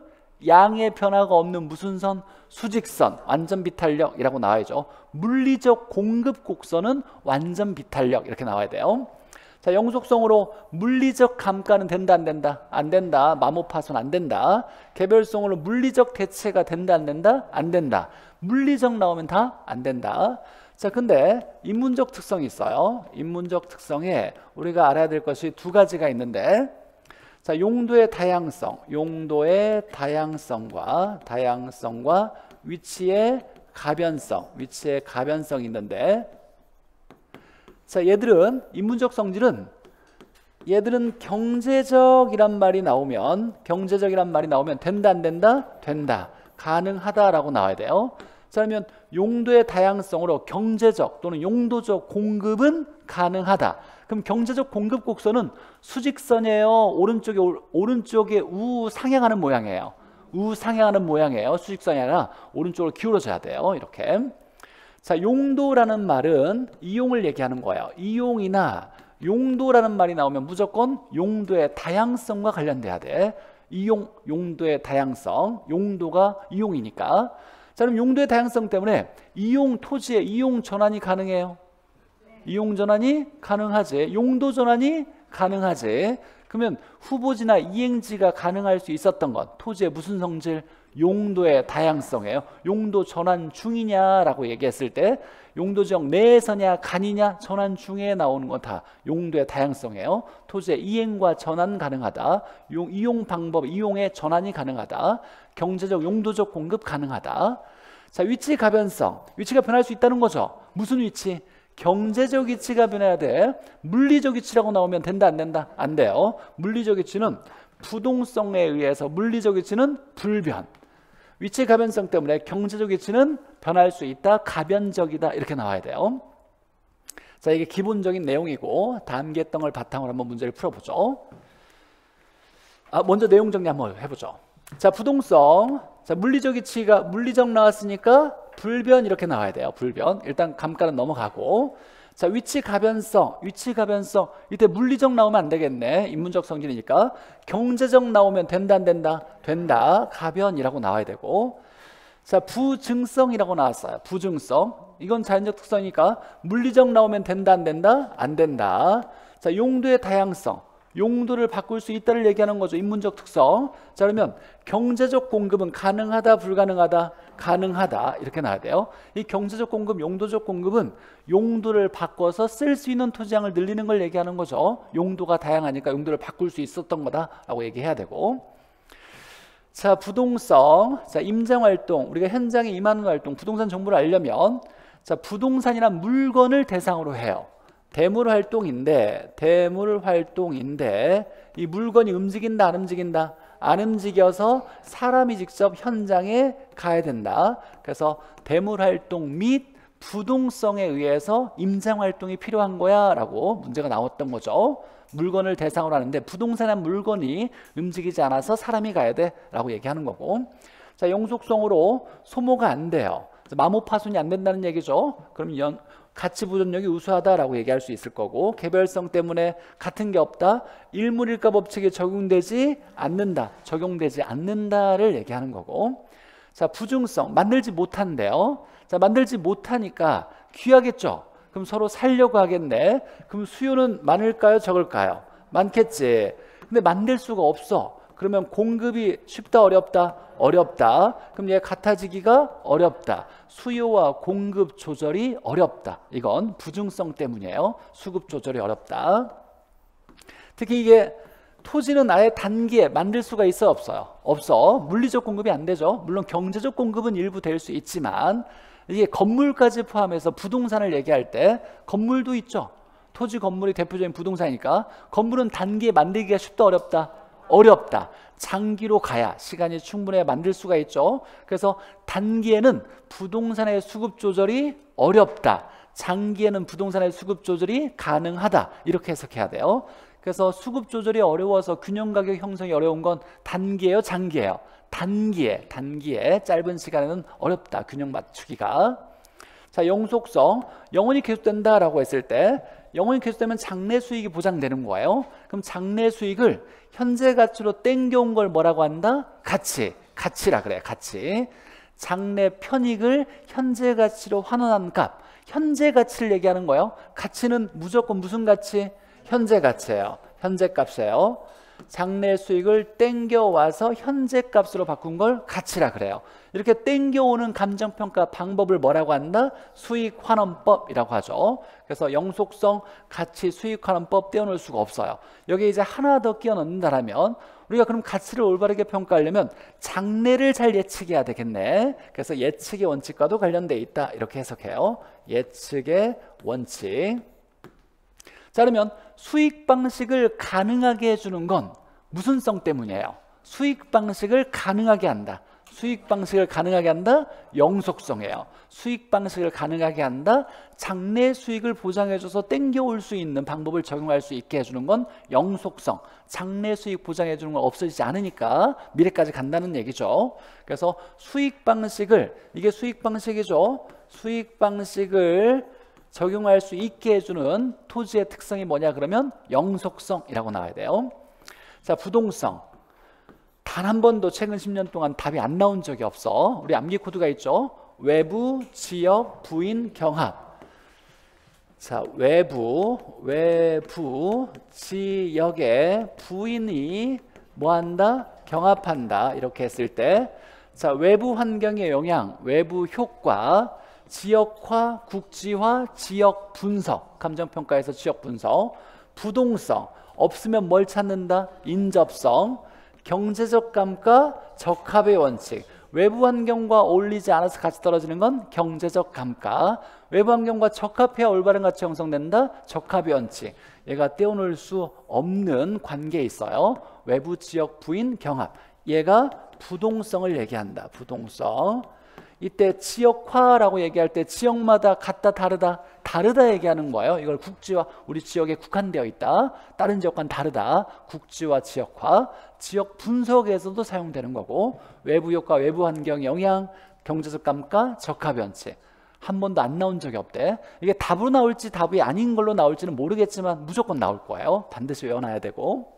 양의 변화가 없는 무슨 선? 수직선, 완전 비탄력이라고 나와야죠. 물리적 공급 곡선은 완전 비탄력 이렇게 나와야 돼요. 자, 영속성으로 물리적 감가는 된다 안 된다? 안 된다. 마모 파손 안 된다. 개별성으로 물리적 대체가 된다 안 된다? 안 된다. 물리적 나오면 다 안 된다. 자, 근데 인문적 특성이 있어요. 인문적 특성에 우리가 알아야 될 것이 두 가지가 있는데, 자, 용도의 다양성과 위치의 가변성이 있는데, 자, 얘들은 인문적 성질은 얘들은 경제적이란 말이 나오면 된다 안 된다? 된다. 가능하다라고 나와야 돼요. 자, 그러면 용도의 다양성으로 경제적 또는 용도적 공급은 가능하다. 그럼 경제적 공급 곡선은 수직선이에요. 오른쪽에 우상향하는 모양이에요. 수직선이 아니라 오른쪽으로 기울어져야 돼요. 이렇게. 자, 용도라는 말은 이용을 얘기하는 거예요. 이용이나 용도라는 말이 나오면 무조건 용도의 다양성과 관련돼야 돼. 용도의 다양성, 용도가 이용이니까. 자, 그럼 용도의 다양성 때문에 토지의 이용 전환이 가능해요. 이용 전환이 가능하지. 용도 전환이 가능하지. 그러면 후보지나 이행지가 가능할 수 있었던 것, 토지의 무슨 성질? 용도의 다양성이에요. 용도 전환 중이냐라고 얘기했을 때 용도 지역 내에서냐 간이냐 전환 중에 나오는 건 다 용도의 다양성이에요. 토지의 이행과 전환 가능하다. 이용 방법, 이용의 전환이 가능하다. 경제적, 용도적 공급 가능하다. 자, 위치 가변성. 위치가 변할 수 있다는 거죠. 무슨 위치? 경제적 위치가 변해야 돼. 물리적 위치라고 나오면 된다 안 된다? 안 돼요. 물리적 위치는 부동성에 의해서, 물리적 위치는 불변. 위치 가변성 때문에 경제적 위치는 변할 수 있다, 가변적이다 이렇게 나와야 돼요. 자, 이게 기본적인 내용이고 다음계획을 바탕으로 한번 문제를 풀어보죠. 먼저 내용 정리 한번 해보죠. 자, 부동성. 자, 물리적 위치가 물리적 나왔으니까 불변 이렇게 나와야 돼요. 불변. 일단 감가는 넘어가고. 자, 위치 가변성. 이때 물리적 나오면 안 되겠네. 인문적 성질이니까. 경제적 나오면 된다 안 된다? 된다. 가변이라고 나와야 되고. 자, 부증성이라고 나왔어요. 부증성. 이건 자연적 특성이니까 물리적 나오면 된다 안 된다? 안 된다. 자, 용도의 다양성. 용도를 바꿀 수 있다를 얘기하는 거죠. 인문적 특성. 자, 그러면 경제적 공급은 가능하다, 불가능하다? 가능하다. 이렇게 나와야 돼요. 이 경제적 공급, 용도적 공급은 용도를 바꿔서 쓸 수 있는 토지량을 늘리는 걸 얘기하는 거죠. 용도가 다양하니까 용도를 바꿀 수 있었던 거다라고 얘기해야 되고. 자, 부동성. 자, 임장활동. 우리가 현장에 임하는 활동, 부동산 정보를 알려면, 자, 부동산이란 물건을 대상으로 해요. 대물 활동인데 이 물건이 움직인다 안 움직인다? 안 움직여서 사람이 직접 현장에 가야 된다. 그래서 대물 활동 및 부동성에 의해서 임장 활동이 필요한 거야 라고 문제가 나왔던 거죠. 물건을 대상으로 하는데 부동산한 물건이 움직이지 않아서 사람이 가야 돼 라고 얘기하는 거고. 자, 영속성으로 소모가 안 돼요. 마모 파손이 안 된다는 얘기죠. 그럼 가치 보존력이 우수하다라고 얘기할 수 있을 거고. 개별성 때문에 같은 게 없다. 일물일가 법칙에 적용되지 않는다를 얘기하는 거고. 자, 부중성. 만들지 못한대요. 자, 만들지 못하니까 귀하겠죠. 그럼 서로 살려고 하겠네. 그럼 수요는 많을까요, 적을까요? 많겠지. 근데 만들 수가 없어. 그러면 공급이 쉽다, 어렵다? 어렵다. 그럼 얘 같아지기가 어렵다. 수요와 공급 조절이 어렵다. 이건 부중성 때문이에요. 수급 조절이 어렵다. 특히 이게 토지는 아예 단기에 만들 수가 있어, 없어요? 없어. 물리적 공급이 안 되죠. 물론 경제적 공급은 일부 될 수 있지만 이게 건물까지 포함해서 부동산을 얘기할 때 건물도 있죠. 토지 건물이 대표적인 부동산이니까 건물은 단기에 만들기가 쉽다, 어렵다? 어렵다. 장기로 가야 시간이 충분해 만들 수가 있죠. 그래서 단기에는 부동산의 수급 조절이 어렵다. 장기에는 부동산의 수급 조절이 가능하다. 이렇게 해석해야 돼요. 그래서 수급 조절이 어려워서 균형 가격 형성이 어려운 건 단기예요, 장기예요? 단기에 짧은 시간에는 어렵다. 균형 맞추기가. 자, 영속성. 영원히 계속된다라고 했을 때 영원히 계속되면 장래 수익이 보장되는 거예요. 그럼 장래 수익을 현재 가치로 땡겨온 걸 뭐라고 한다? 가치라 그래. 가치. 장래 편익을 현재 가치로 환원한 값. 현재 가치를 얘기하는 거예요. 가치는 무조건 무슨 가치? 현재 가치예요. 현재 값이에요. 장래 수익을 땡겨와서 현재 값으로 바꾼 걸 가치라 그래요. 이렇게 땡겨오는 감정평가 방법을 뭐라고 한다? 수익환원법이라고 하죠. 그래서 영속성, 가치, 수익환원법 떼어놓을 수가 없어요. 여기 이제 하나 더 끼워 넣는다라면 우리가 그럼 가치를 올바르게 평가하려면 장래를 잘 예측해야 되겠네. 그래서 예측의 원칙과도 관련돼 있다. 이렇게 해석해요. 예측의 원칙. 자, 그러면 수익 방식을 가능하게 해주는 건 무슨 성 때문이에요? 수익 방식을 가능하게 한다. 수익 방식을 가능하게 한다? 영속성이에요. 수익 방식을 가능하게 한다? 장래 수익을 보장해줘서 땡겨올 수 있는 방법을 적용할 수 있게 해주는 건 영속성. 장래 수익 보장해주는 건 없어지지 않으니까 미래까지 간다는 얘기죠. 그래서 수익 방식을, 이게 수익 방식이죠. 수익 방식을 적용할 수 있게 해주는 토지의 특성이 뭐냐 그러면 영속성이라고 나와야 돼요. 자, 부동성. 단 한 번도 최근 10년 동안 답이 안 나온 적이 없어. 우리 암기 코드가 있죠. 외부, 지역, 부인, 경합. 자, 외부 지역에 부인이 뭐한다? 경합한다. 이렇게 했을 때, 자, 외부 환경의 영향, 외부 효과, 지역화, 국지화, 지역 분석, 감정평가에서 지역 분석, 부동성, 없으면 뭘 찾는다? 인접성, 경제적 감가, 적합의 원칙. 외부 환경과 어울리지 않아서 같이 떨어지는 건 경제적 감가. 외부 환경과 적합해야 올바른 가치 형성된다. 적합의 원칙. 얘가 떼어놓을 수 없는 관계에 있어요. 외부 지역 부인 경합. 얘가 부동성을 얘기한다. 부동성. 이때 지역화라고 얘기할 때 지역마다 같다 다르다 다르다 얘기하는 거예요. 이걸 국지화, 우리 지역에 국한되어 있다, 다른 지역과는 다르다. 국지화, 지역화. 지역 분석에서도 사용되는 거고, 외부 효과, 외부 환경 영향, 경제적 감가, 적합 원칙. 한 번도 안 나온 적이 없대. 이게 답으로 나올지 답이 아닌 걸로 나올지는 모르겠지만 무조건 나올 거예요. 반드시 외워놔야 되고.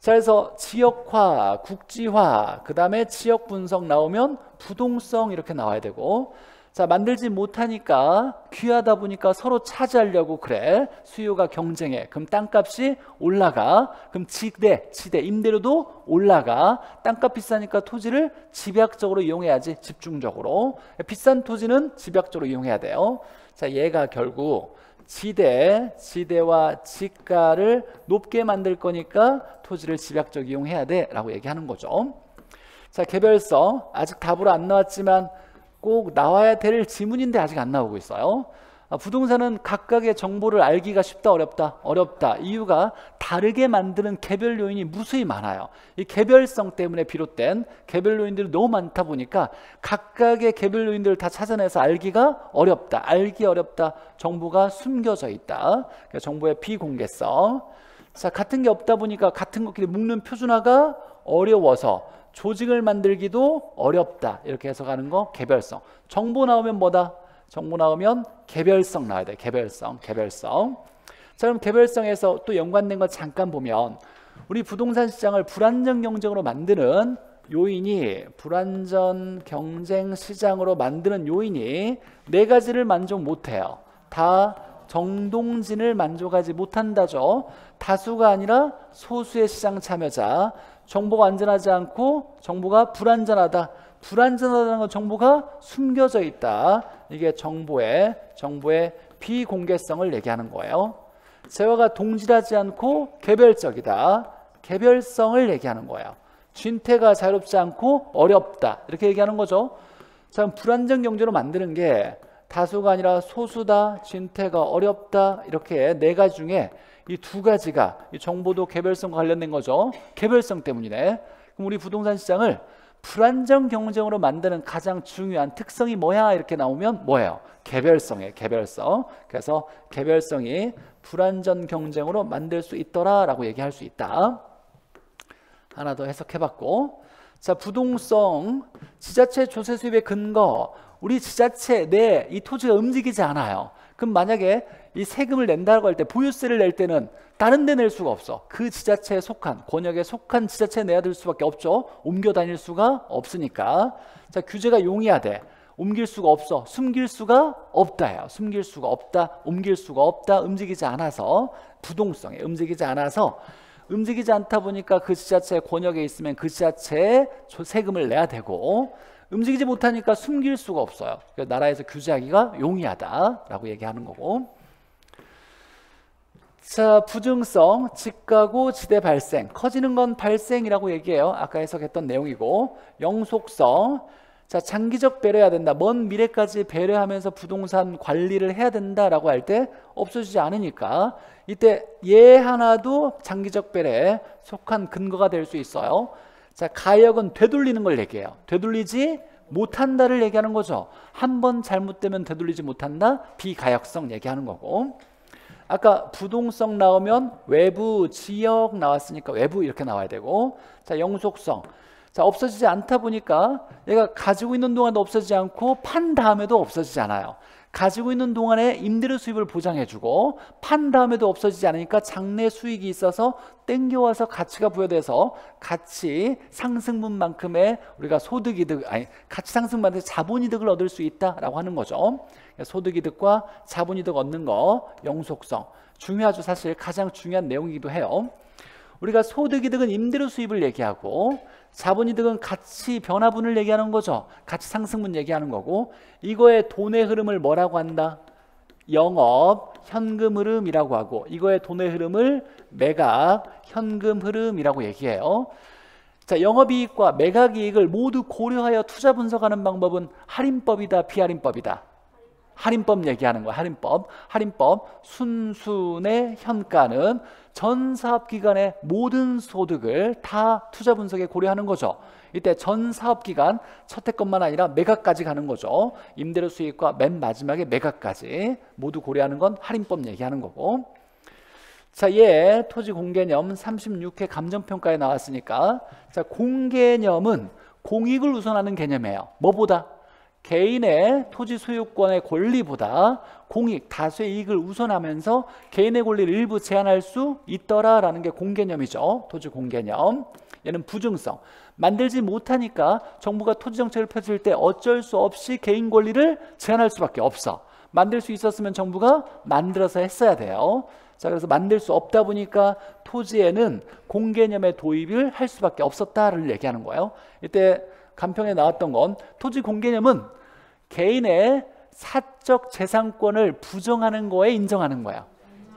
자, 그래서 지역화, 국지화, 그 다음에 지역 분석 나오면 부동성 이렇게 나와야 되고, 자, 만들지 못하니까 귀하다 보니까 서로 차지하려고 그래. 수요가 경쟁해. 그럼 땅값이 올라가. 그럼 지대, 임대료도 올라가. 땅값 비싸니까 토지를 집약적으로 이용해야지. 집중적으로. 비싼 토지는 집약적으로 이용해야 돼요. 자, 얘가 결국 지대와 지가를 높게 만들 거니까 토지를 집약적 이용해야 돼 라고 얘기하는 거죠. 자, 개별성. 아직 답으로 안 나왔지만 꼭 나와야 될 지문인데 아직 안 나오고 있어요. 부동산은 각각의 정보를 알기가 쉽다 어렵다? 어렵다. 이유가 다르게 만드는 개별 요인이 무수히 많아요. 이 개별성 때문에 비롯된 개별 요인들이 너무 많다 보니까 각각의 개별 요인들을 다 찾아내서 알기가 어렵다. 알기 어렵다. 정보가 숨겨져 있다. 그러니까 정보의 비공개성. 자, 같은 게 없다 보니까 같은 것끼리 묶는 표준화가 어려워서 조직을 만들기도 어렵다. 이렇게 해석하는 거 개별성. 정보 나오면 뭐다? 정보 나오면 개별성 나와야 돼. 개별성. 자, 그럼 개별성에서 또 연관된 거 잠깐 보면, 우리 부동산 시장을 불안정 경쟁으로 만드는 요인이, 불안전 경쟁 시장으로 만드는 요인이 네 가지를 만족 못해요. 다 정동진을 만족하지 못한다죠. 다수가 아니라 소수의 시장 참여자. 정보가 안전하지 않고 정보가 불안전하다. 불안전하다는 건 정보가 숨겨져 있다. 이게 정보의 비공개성을 얘기하는 거예요. 재화가 동질하지 않고 개별적이다. 개별성을 얘기하는 거예요. 진퇴가 자유롭지 않고 어렵다. 이렇게 얘기하는 거죠. 자, 불안정 경제로 만드는 게 다수가 아니라 소수다, 진퇴가 어렵다, 이렇게 네 가지 중에 이 두 가지가 이 정보도 개별성과 관련된 거죠. 개별성 때문이네. 그럼 우리 부동산 시장을 불안정 경쟁으로 만드는 가장 중요한 특성이 뭐야? 이렇게 나오면 뭐예요? 개별성이에요. 개별성. 그래서 개별성이 불안전 경쟁으로 만들 수 있더라라고 얘기할 수 있다. 하나 더 해석해봤고, 자, 부동성, 지자체 조세 수입의 근거. 우리 지자체 내 이 토지가 움직이지 않아요. 그럼 만약에 이 세금을 낸다고 할 때, 보유세를 낼 때는 다른 데 낼 수가 없어. 그 지자체에 속한, 권역에 속한 지자체에 내야 될 수밖에 없죠. 옮겨 다닐 수가 없으니까. 자, 규제가 용이하대. 옮길 수가 없어. 숨길 수가 없다예요. 숨길 수가 없다. 옮길 수가 없다. 움직이지 않아서. 부동성에 움직이지 않아서. 움직이지 않다 보니까 그 지자체 권역에 있으면 그 지자체에 세금을 내야 되고, 움직이지 못하니까 숨길 수가 없어요. 그래서 나라에서 규제하기가 용이하다라고 얘기하는 거고. 자, 부증성, 직가고 지대 발생. 커지는 건 발생이라고 얘기해요. 아까 해석했던 내용이고. 영속성. 자, 장기적 배려해야 된다. 먼 미래까지 배려하면서 부동산 관리를 해야 된다라고 할 때 없어지지 않으니까 이때 얘 하나도 장기적 배려에 속한 근거가 될 수 있어요. 자, 가역은 되돌리는 걸 얘기해요. 되돌리지 못한다를 얘기하는 거죠. 한 번 잘못되면 되돌리지 못한다. 비가역성 얘기하는 거고. 아까 부동성 나오면 외부, 지역 나왔으니까 외부 이렇게 나와야 되고. 자, 영속성. 자, 없어지지 않다 보니까 얘가 가지고 있는 동안도 없어지지 않고 판 다음에도 없어지지 않아요. 가지고 있는 동안에 임대료 수입을 보장해주고 판 다음에도 없어지지 않으니까 장래 수익이 있어서 땡겨와서 가치가 부여돼서 가치 상승분만큼의 우리가 소득이득, 아니 가치 상승분만큼의 자본이득을 얻을 수 있다라고 하는 거죠. 소득이득과 자본이득 얻는 거, 영속성. 중요하죠. 사실 가장 중요한 내용이기도 해요. 우리가 소득이득은 임대료 수입을 얘기하고 자본이득은 가치 변화분을 얘기하는 거죠. 가치 상승분 얘기하는 거고 이거의 돈의 흐름을 뭐라고 한다? 영업, 현금 흐름이라고 하고 이거의 돈의 흐름을 매각, 현금 흐름이라고 얘기해요. 자, 영업이익과 매각이익을 모두 고려하여 투자 분석하는 방법은 할인법이다, 비할인법이다? 할인법 얘기하는 거야. 할인법. 순순의 현가는 전 사업기간의 모든 소득을 다 투자 분석에 고려하는 거죠. 이때 전 사업기간 첫 해 것만 아니라 매각까지 가는 거죠. 임대료 수익과 맨 마지막에 매각까지 모두 고려하는 건 할인법 얘기하는 거고. 자, 얘 토지 공개념 36회 감정평가에 나왔으니까 자, 공개념은 공익을 우선하는 개념이에요. 뭐보다? 개인의 토지 소유권의 권리보다 공익, 다수의 이익을 우선하면서 개인의 권리를 일부 제한할 수 있더라라는 게 공개념이죠. 토지 공개념. 얘는 부증성. 만들지 못하니까 정부가 토지 정책을 펼칠 때 어쩔 수 없이 개인 권리를 제한할 수밖에 없어. 만들 수 있었으면 정부가 만들어서 했어야 돼요. 자, 그래서 만들 수 없다 보니까 토지에는 공개념의 도입을 할 수밖에 없었다를 얘기하는 거예요. 이때 간평에 나왔던 건 토지 공개념은 개인의 사적 재산권을 부정하는 거에 인정하는 거야.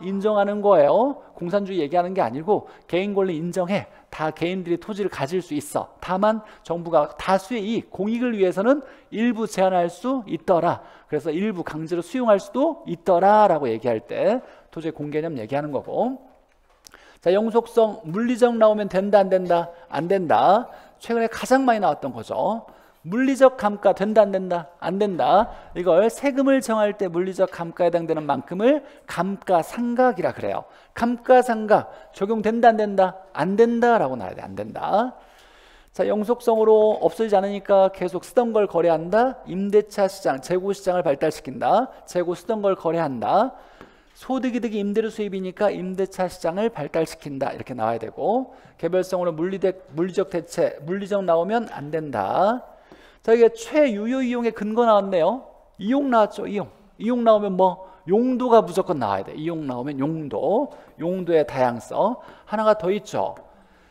인정하는 거예요. 공산주의 얘기하는 게 아니고 개인 권리 인정해. 다 개인들이 토지를 가질 수 있어. 다만 정부가 다수의 이익, 공익을 위해서는 일부 제한할 수 있더라. 그래서 일부 강제로 수용할 수도 있더라 라고 얘기할 때 토지 공개념 얘기하는 거고. 자, 영속성, 물리적 나오면 된다, 안 된다? 안 된다. 최근에 가장 많이 나왔던 거죠. 물리적 감가 된다, 안 된다? 안 된다. 이걸 세금을 정할 때 물리적 감가에 해당되는 만큼을 감가상각이라 그래요. 감가상각 적용된다, 안 된다? 안 된다라고 나와야 돼. 안 된다. 자, 영속성으로 없어지지 않으니까 계속 쓰던 걸 거래한다. 임대차 시장, 재고 시장을 발달시킨다. 재고 쓰던 걸 거래한다. 소득이득이 임대료 수입이니까 임대차 시장을 발달시킨다. 이렇게 나와야 되고, 개별성으로 물리적 대체, 물리적 나오면 안 된다. 자, 이게 최유효 이용의 근거 나왔네요. 이용 나왔죠. 이용 나오면 뭐 용도가 무조건 나와야 돼. 이용 나오면 용도의 다양성. 하나가 더 있죠.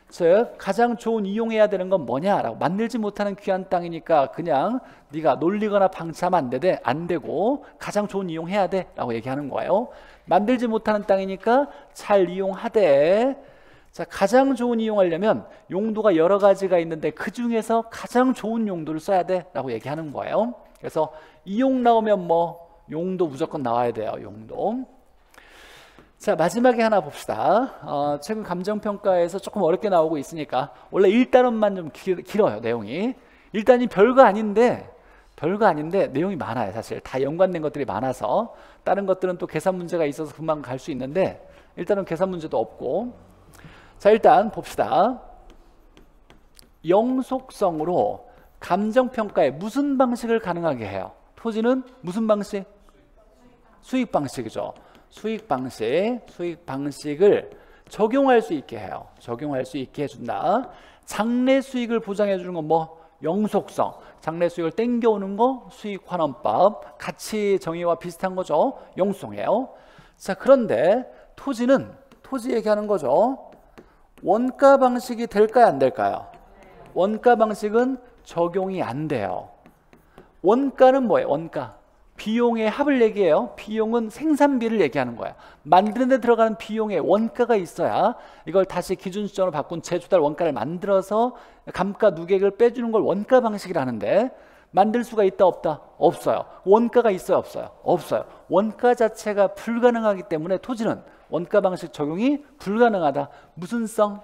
즉 가장 좋은 이용해야 되는 건 뭐냐라고. 만들지 못하는 귀한 땅이니까 그냥 네가 놀리거나 방치하면 안 되고 가장 좋은 이용해야 돼 라고 얘기하는 거예요. 만들지 못하는 땅이니까 잘 이용하되, 자, 가장 좋은 이용하려면 용도가 여러 가지가 있는데 그 중에서 가장 좋은 용도를 써야 돼 라고 얘기하는 거예요. 그래서 이용 나오면 뭐 용도 무조건 나와야 돼요. 용도. 자, 마지막에 하나 봅시다. 최근 감정평가에서 조금 어렵게 나오고 있으니까 원래 1단원만 좀 길어요. 내용이 1단이 별거 아닌데 내용이 많아요. 사실 다 연관된 것들이 많아서 다른 것들은 또 계산 문제가 있어서 금방 갈 수 있는데 일단은 계산 문제도 없고. 자, 일단 봅시다. 영속성으로 감정평가에 무슨 방식을 가능하게 해요? 토지는 무슨 방식? 수익 방식이죠. 수익 방식을 적용할 수 있게 해요. 적용할 수 있게 해준다. 장래 수익을 보장해 주는 건 뭐? 영속성. 장래 수익을 땡겨오는 거 수익환원법. 가치 정의와 비슷한 거죠. 영속성이에요. 자, 그런데 토지 얘기하는 거죠. 원가 방식이 될까요, 안 될까요? 원가 방식은 적용이 안 돼요. 원가는 뭐예요? 원가. 비용의 합을 얘기해요. 비용은 생산비를 얘기하는 거야. 만드는 데 들어가는 비용의 원가가 있어야 이걸 다시 기준 수준으로 바꾼 제조달 원가를 만들어서 감가 누계액을 빼주는 걸 원가 방식이라는데, 만들 수가 있다 없다? 없어요. 원가가 있어요 없어요? 없어요. 원가 자체가 불가능하기 때문에 토지는 원가 방식 적용이 불가능하다. 무슨 성?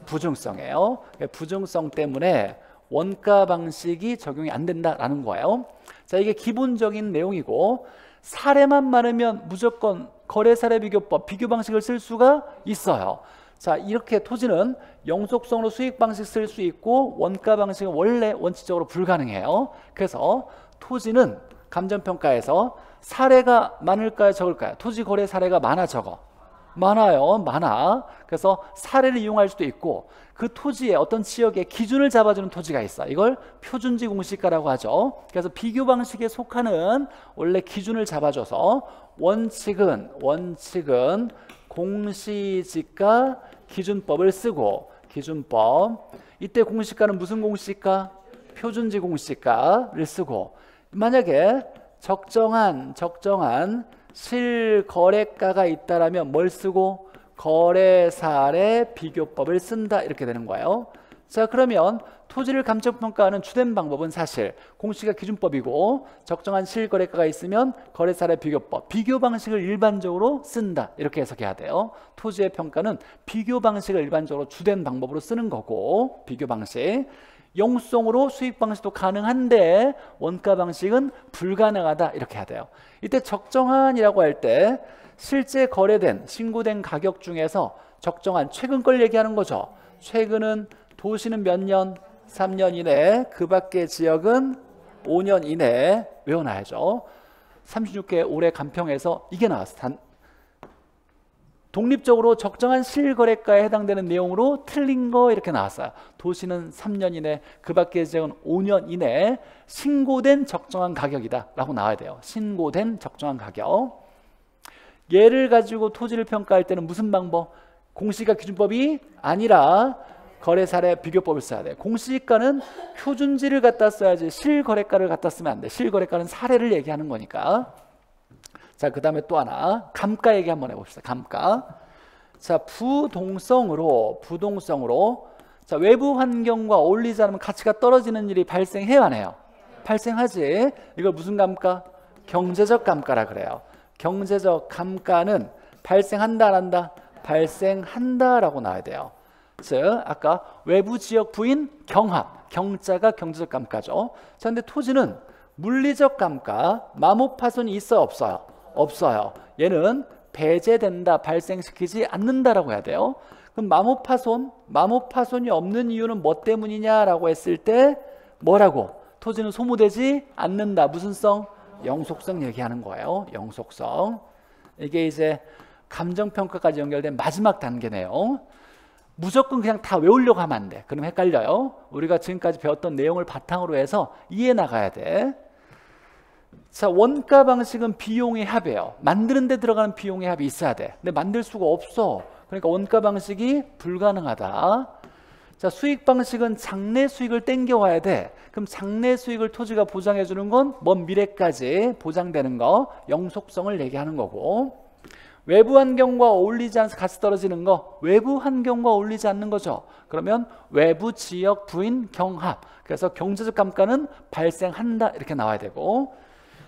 부증성이에요. 부증성 때문에 원가 방식이 적용이 안 된다라는 거예요. 자, 이게 기본적인 내용이고, 사례만 많으면 무조건 거래사례비교법 비교 방식을 쓸 수가 있어요. 자, 이렇게 토지는 영속성으로 수익 방식 쓸 수 있고 원가 방식은 원래 원칙적으로 불가능해요. 그래서 토지는 감정평가에서 사례가 많을까요 적을까요? 토지 거래 사례가 많아 적어? 많아요. 많아. 그래서 사례를 이용할 수도 있고, 그 토지의 어떤 지역의 기준을 잡아주는 토지가 있어. 이걸 표준지 공시가라고 하죠. 그래서 비교 방식에 속하는 원래 기준을 잡아줘서 원칙은 공시지가 기준법을 쓰고, 기준법, 이때 공시가는 무슨 공시가? 표준지 공시가를 쓰고, 만약에 적정한 실거래가가 있다라면 뭘 쓰고? 거래사례 비교법을 쓴다, 이렇게 되는 거예요. 자, 그러면 토지를 감정평가하는 주된 방법은 사실 공시가 기준법이고, 적정한 실거래가가 있으면 거래사례 비교법, 비교 방식을 일반적으로 쓴다, 이렇게 해석해야 돼요. 토지의 평가는 비교 방식을 일반적으로 주된 방법으로 쓰는 거고, 비교 방식. 영수성으로 수익 방식도 가능한데 원가 방식은 불가능하다, 이렇게 해야 돼요. 이때 적정한이라고 할 때 실제 거래된 신고된 가격 중에서 적정한 최근 걸 얘기하는 거죠. 최근은 도시는 몇 년? 3년 이내, 그 밖의 지역은 5년 이내. 외워놔야죠. 36개 올해 간평에서 이게 나왔어. 독립적으로 적정한 실거래가에 해당되는 내용으로 틀린 거 이렇게 나왔어요. 도시는 3년 이내, 그 밖의 지역은 5년 이내 신고된 적정한 가격이다 라고 나와야 돼요. 신고된 적정한 가격. 얘를 가지고 토지를 평가할 때는 무슨 방법? 공시가 기준법이 아니라 거래사례 비교법을 써야 돼요. 공시가는 표준지를 갖다 써야지 실거래가를 갖다 쓰면 안 돼. 실거래가는 사례를 얘기하는 거니까. 자, 그 다음에 또 하나, 감가 얘기 한번 해봅시다. 감가. 자, 부동성으로 자, 외부 환경과 어울리지 않으면 가치가 떨어지는 일이 발생해요 안 해요? 발생하지. 이걸 무슨 감가? 경제적 감가라 그래요. 경제적 감가는 발생한다 안 한다? 발생한다라고 나와야 돼요. 즉 아까 외부 지역 부인 경합, 경자가 경제적 감가죠. 자, 근데 토지는 물리적 감가, 마모파손이 있어요 없어요? 없어요. 얘는 배제된다, 발생시키지 않는다라고 해야 돼요. 그럼 마모파손이 없는 이유는 뭐 때문이냐라고 했을 때 뭐라고? 토지는 소모되지 않는다. 무슨 성? 영속성 얘기하는 거예요. 영속성. 이게 이제 감정평가까지 연결된 마지막 단계네요. 무조건 그냥 다 외우려고 하면 안 돼. 그럼 헷갈려요. 우리가 지금까지 배웠던 내용을 바탕으로 해서 이해해 나가야 돼. 자, 원가 방식은 비용의 합이에요. 만드는 데 들어가는 비용의 합이 있어야 돼. 근데 만들 수가 없어. 그러니까 원가 방식이 불가능하다. 자, 수익 방식은 장래 수익을 땡겨와야 돼. 그럼 장래 수익을 토지가 보장해 주는 건 먼 미래까지 보장되는 거, 영속성을 얘기하는 거고, 외부 환경과 어울리지 않아서 가치 떨어지는 거, 외부 환경과 어울리지 않는 거죠. 그러면 외부 지역 부인 경합, 그래서 경제적 감가는 발생한다 이렇게 나와야 되고,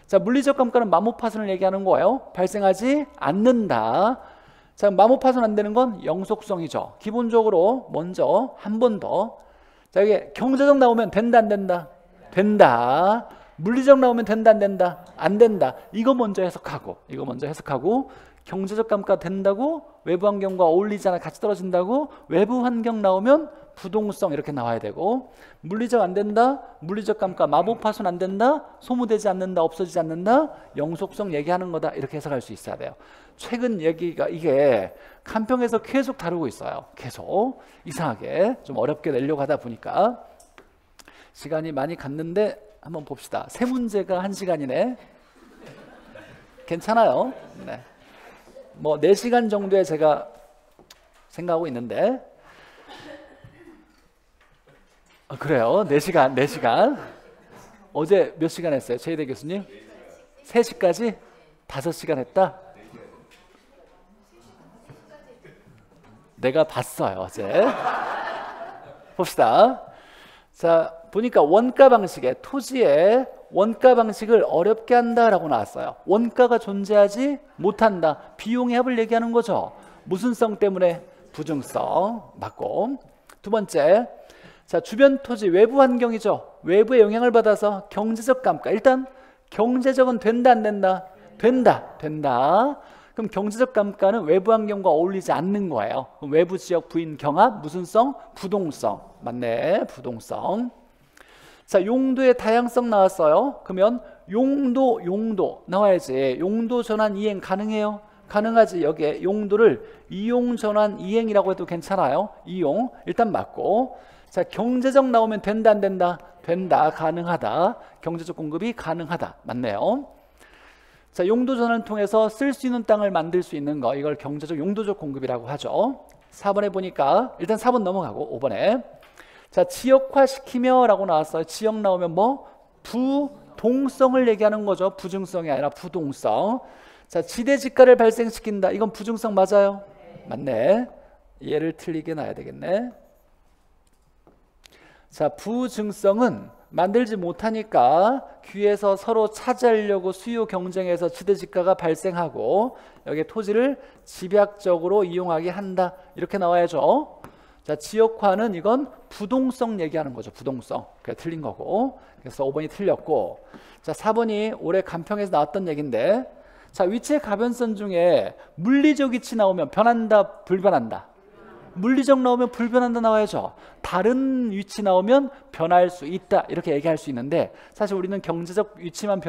자, 물리적 감가는 마모파손을 얘기하는 거예요. 발생하지 않는다. 자, 마모파손 안 되는 건 영속성이죠. 기본적으로 먼저 한 번 더. 자, 이게 경제적 나오면 된다 안 된다? 된다. 물리적 나오면 된다 안 된다? 안 된다. 이거 먼저 해석하고 경제적 감가 된다고, 외부 환경과 어울리지 않아 같이 떨어진다고, 외부 환경 나오면 부동성 이렇게 나와야 되고, 물리적 안 된다, 물리적 감가 마모파손 안 된다, 소모되지 않는다, 없어지지 않는다, 영속성 얘기하는 거다 이렇게 해석할 수 있어야 돼요. 최근 얘기가 이게 간평에서 계속 다루고 있어요. 계속 이상하게 좀 어렵게 내려고 하다 보니까 시간이 많이 갔는데 한번 봅시다. 세 문제가 1시간이네. 괜찮아요. 네. 뭐 4시간 정도에 제가 생각하고 있는데, 그래요. 4시간. 어제 몇 시간 했어요? 최희대 교수님? 3시까지? 5시간 했다? 내가 봤어요, 어제. 봅시다. 자, 보니까 원가 방식에 토지의 원가 방식을 어렵게 한다라고 나왔어요. 원가가 존재하지 못한다. 비용의 합을 얘기하는 거죠. 무슨 성 때문에? 부증성. 맞고. 두 번째, 자, 주변 토지 외부 환경이죠. 외부의 영향을 받아서 경제적 감가. 일단 경제적은 된다 안 된다? 된다. 그럼 경제적 감가는 외부 환경과 어울리지 않는 거예요. 그럼 외부 지역 부인 경합 무슨 성? 부동성. 맞네, 부동성. 자, 용도의 다양성 나왔어요. 그러면 용도 나와야지. 용도 전환 이행 가능해요? 가능하지. 여기에 용도를 이용 전환 이행이라고 해도 괜찮아요. 이용 일단 맞고. 자, 경제적 나오면 된다 안 된다? 된다, 가능하다. 경제적 공급이 가능하다. 맞네요. 자, 용도 전환을 통해서 쓸 수 있는 땅을 만들 수 있는 거, 이걸 경제적 용도적 공급이라고 하죠. 4번에 보니까 일단 4번 넘어가고 5번에 자, 지역화 시키며 라고 나왔어요. 지역 나오면 뭐? 부동성을 얘기하는 거죠. 부증성이 아니라 부동성. 자, 지대지가를 발생시킨다. 이건 부증성 맞아요? 맞네. 얘를 틀리게 놔야 되겠네. 자, 부증성은 만들지 못하니까 귀에서 서로 차지하려고 수요 경쟁에서 지대지가가 발생하고 여기에 토지를 집약적으로 이용하게 한다. 이렇게 나와야죠. 자, 지역화는 이건 부동성 얘기하는 거죠. 부동성. 그게 틀린 거고. 그래서 5번이 틀렸고. 자, 4번이 올해 간평에서 나왔던 얘기인데, 자, 위치의 가변선 중에 물리적 위치 나오면 변한다, 불변한다? 물리적 나오면 불변한다 나와야죠. 다른 위치 나오면 변할 수 있다, 이렇게 얘기할 수 있는데, 사실 우리는 경제적 위치만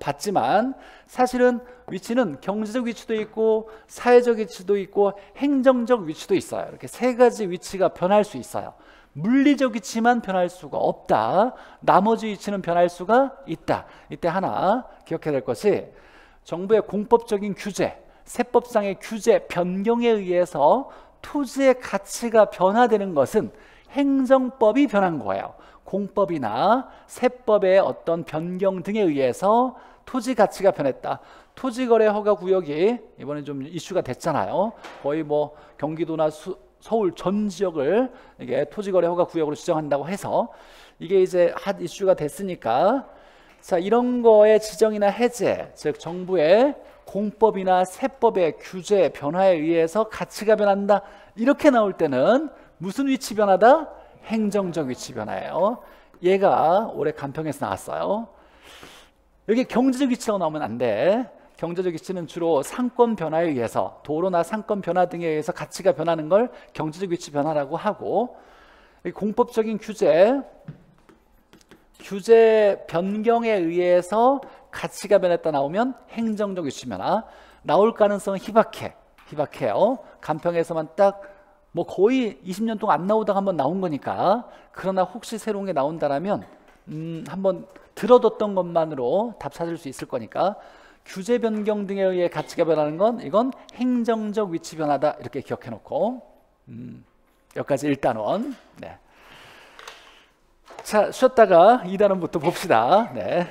봤지만 사실은 위치는 경제적 위치도 있고 사회적 위치도 있고 행정적 위치도 있어요. 이렇게 세 가지 위치가 변할 수 있어요. 물리적 위치만 변할 수가 없다. 나머지 위치는 변할 수가 있다. 이때 하나 기억해야 될 것이, 정부의 공법적인 규제, 세법상의 규제 변경에 의해서 토지의 가치가 변화되는 것은 행정법이 변한 거예요. 공법이나 세법의 어떤 변경 등에 의해서 토지 가치가 변했다. 토지거래 허가 구역이 이번에 좀 이슈가 됐잖아요. 거의 뭐 경기도나 서울 전 지역을 이게 토지거래 허가 구역으로 지정한다고 해서 이게 이제 핫 이슈가 됐으니까, 자, 이런 거의 지정이나 해제, 즉 정부의 공법이나 세법의 규제 변화에 의해서 가치가 변한다. 이렇게 나올 때는 무슨 위치 변화다? 행정적 위치 변화예요. 얘가 올해 간평에서 나왔어요. 여기 경제적 위치라고 나오면 안 돼. 경제적 위치는 주로 상권 변화에 의해서, 도로나 상권 변화 등에 의해서 가치가 변하는 걸 경제적 위치 변화라고 하고, 공법적인 규제 변경에 의해서 가치가 변했다 나오면 행정적 위치 변화. 나올 가능성은 희박해요. 간평에서만 딱 뭐 거의 20년 동안 안 나오다가 한번 나온 거니까. 그러나 혹시 새로운 게 나온다라면 한번 들어뒀던 것만으로 답 찾을 수 있을 거니까, 규제 변경 등에 의해 가치가 변하는 건 이건 행정적 위치 변화다. 이렇게 기억해 놓고 여기까지 1단원. 네. 자, 쉬었다가 2단원부터 봅시다. 네.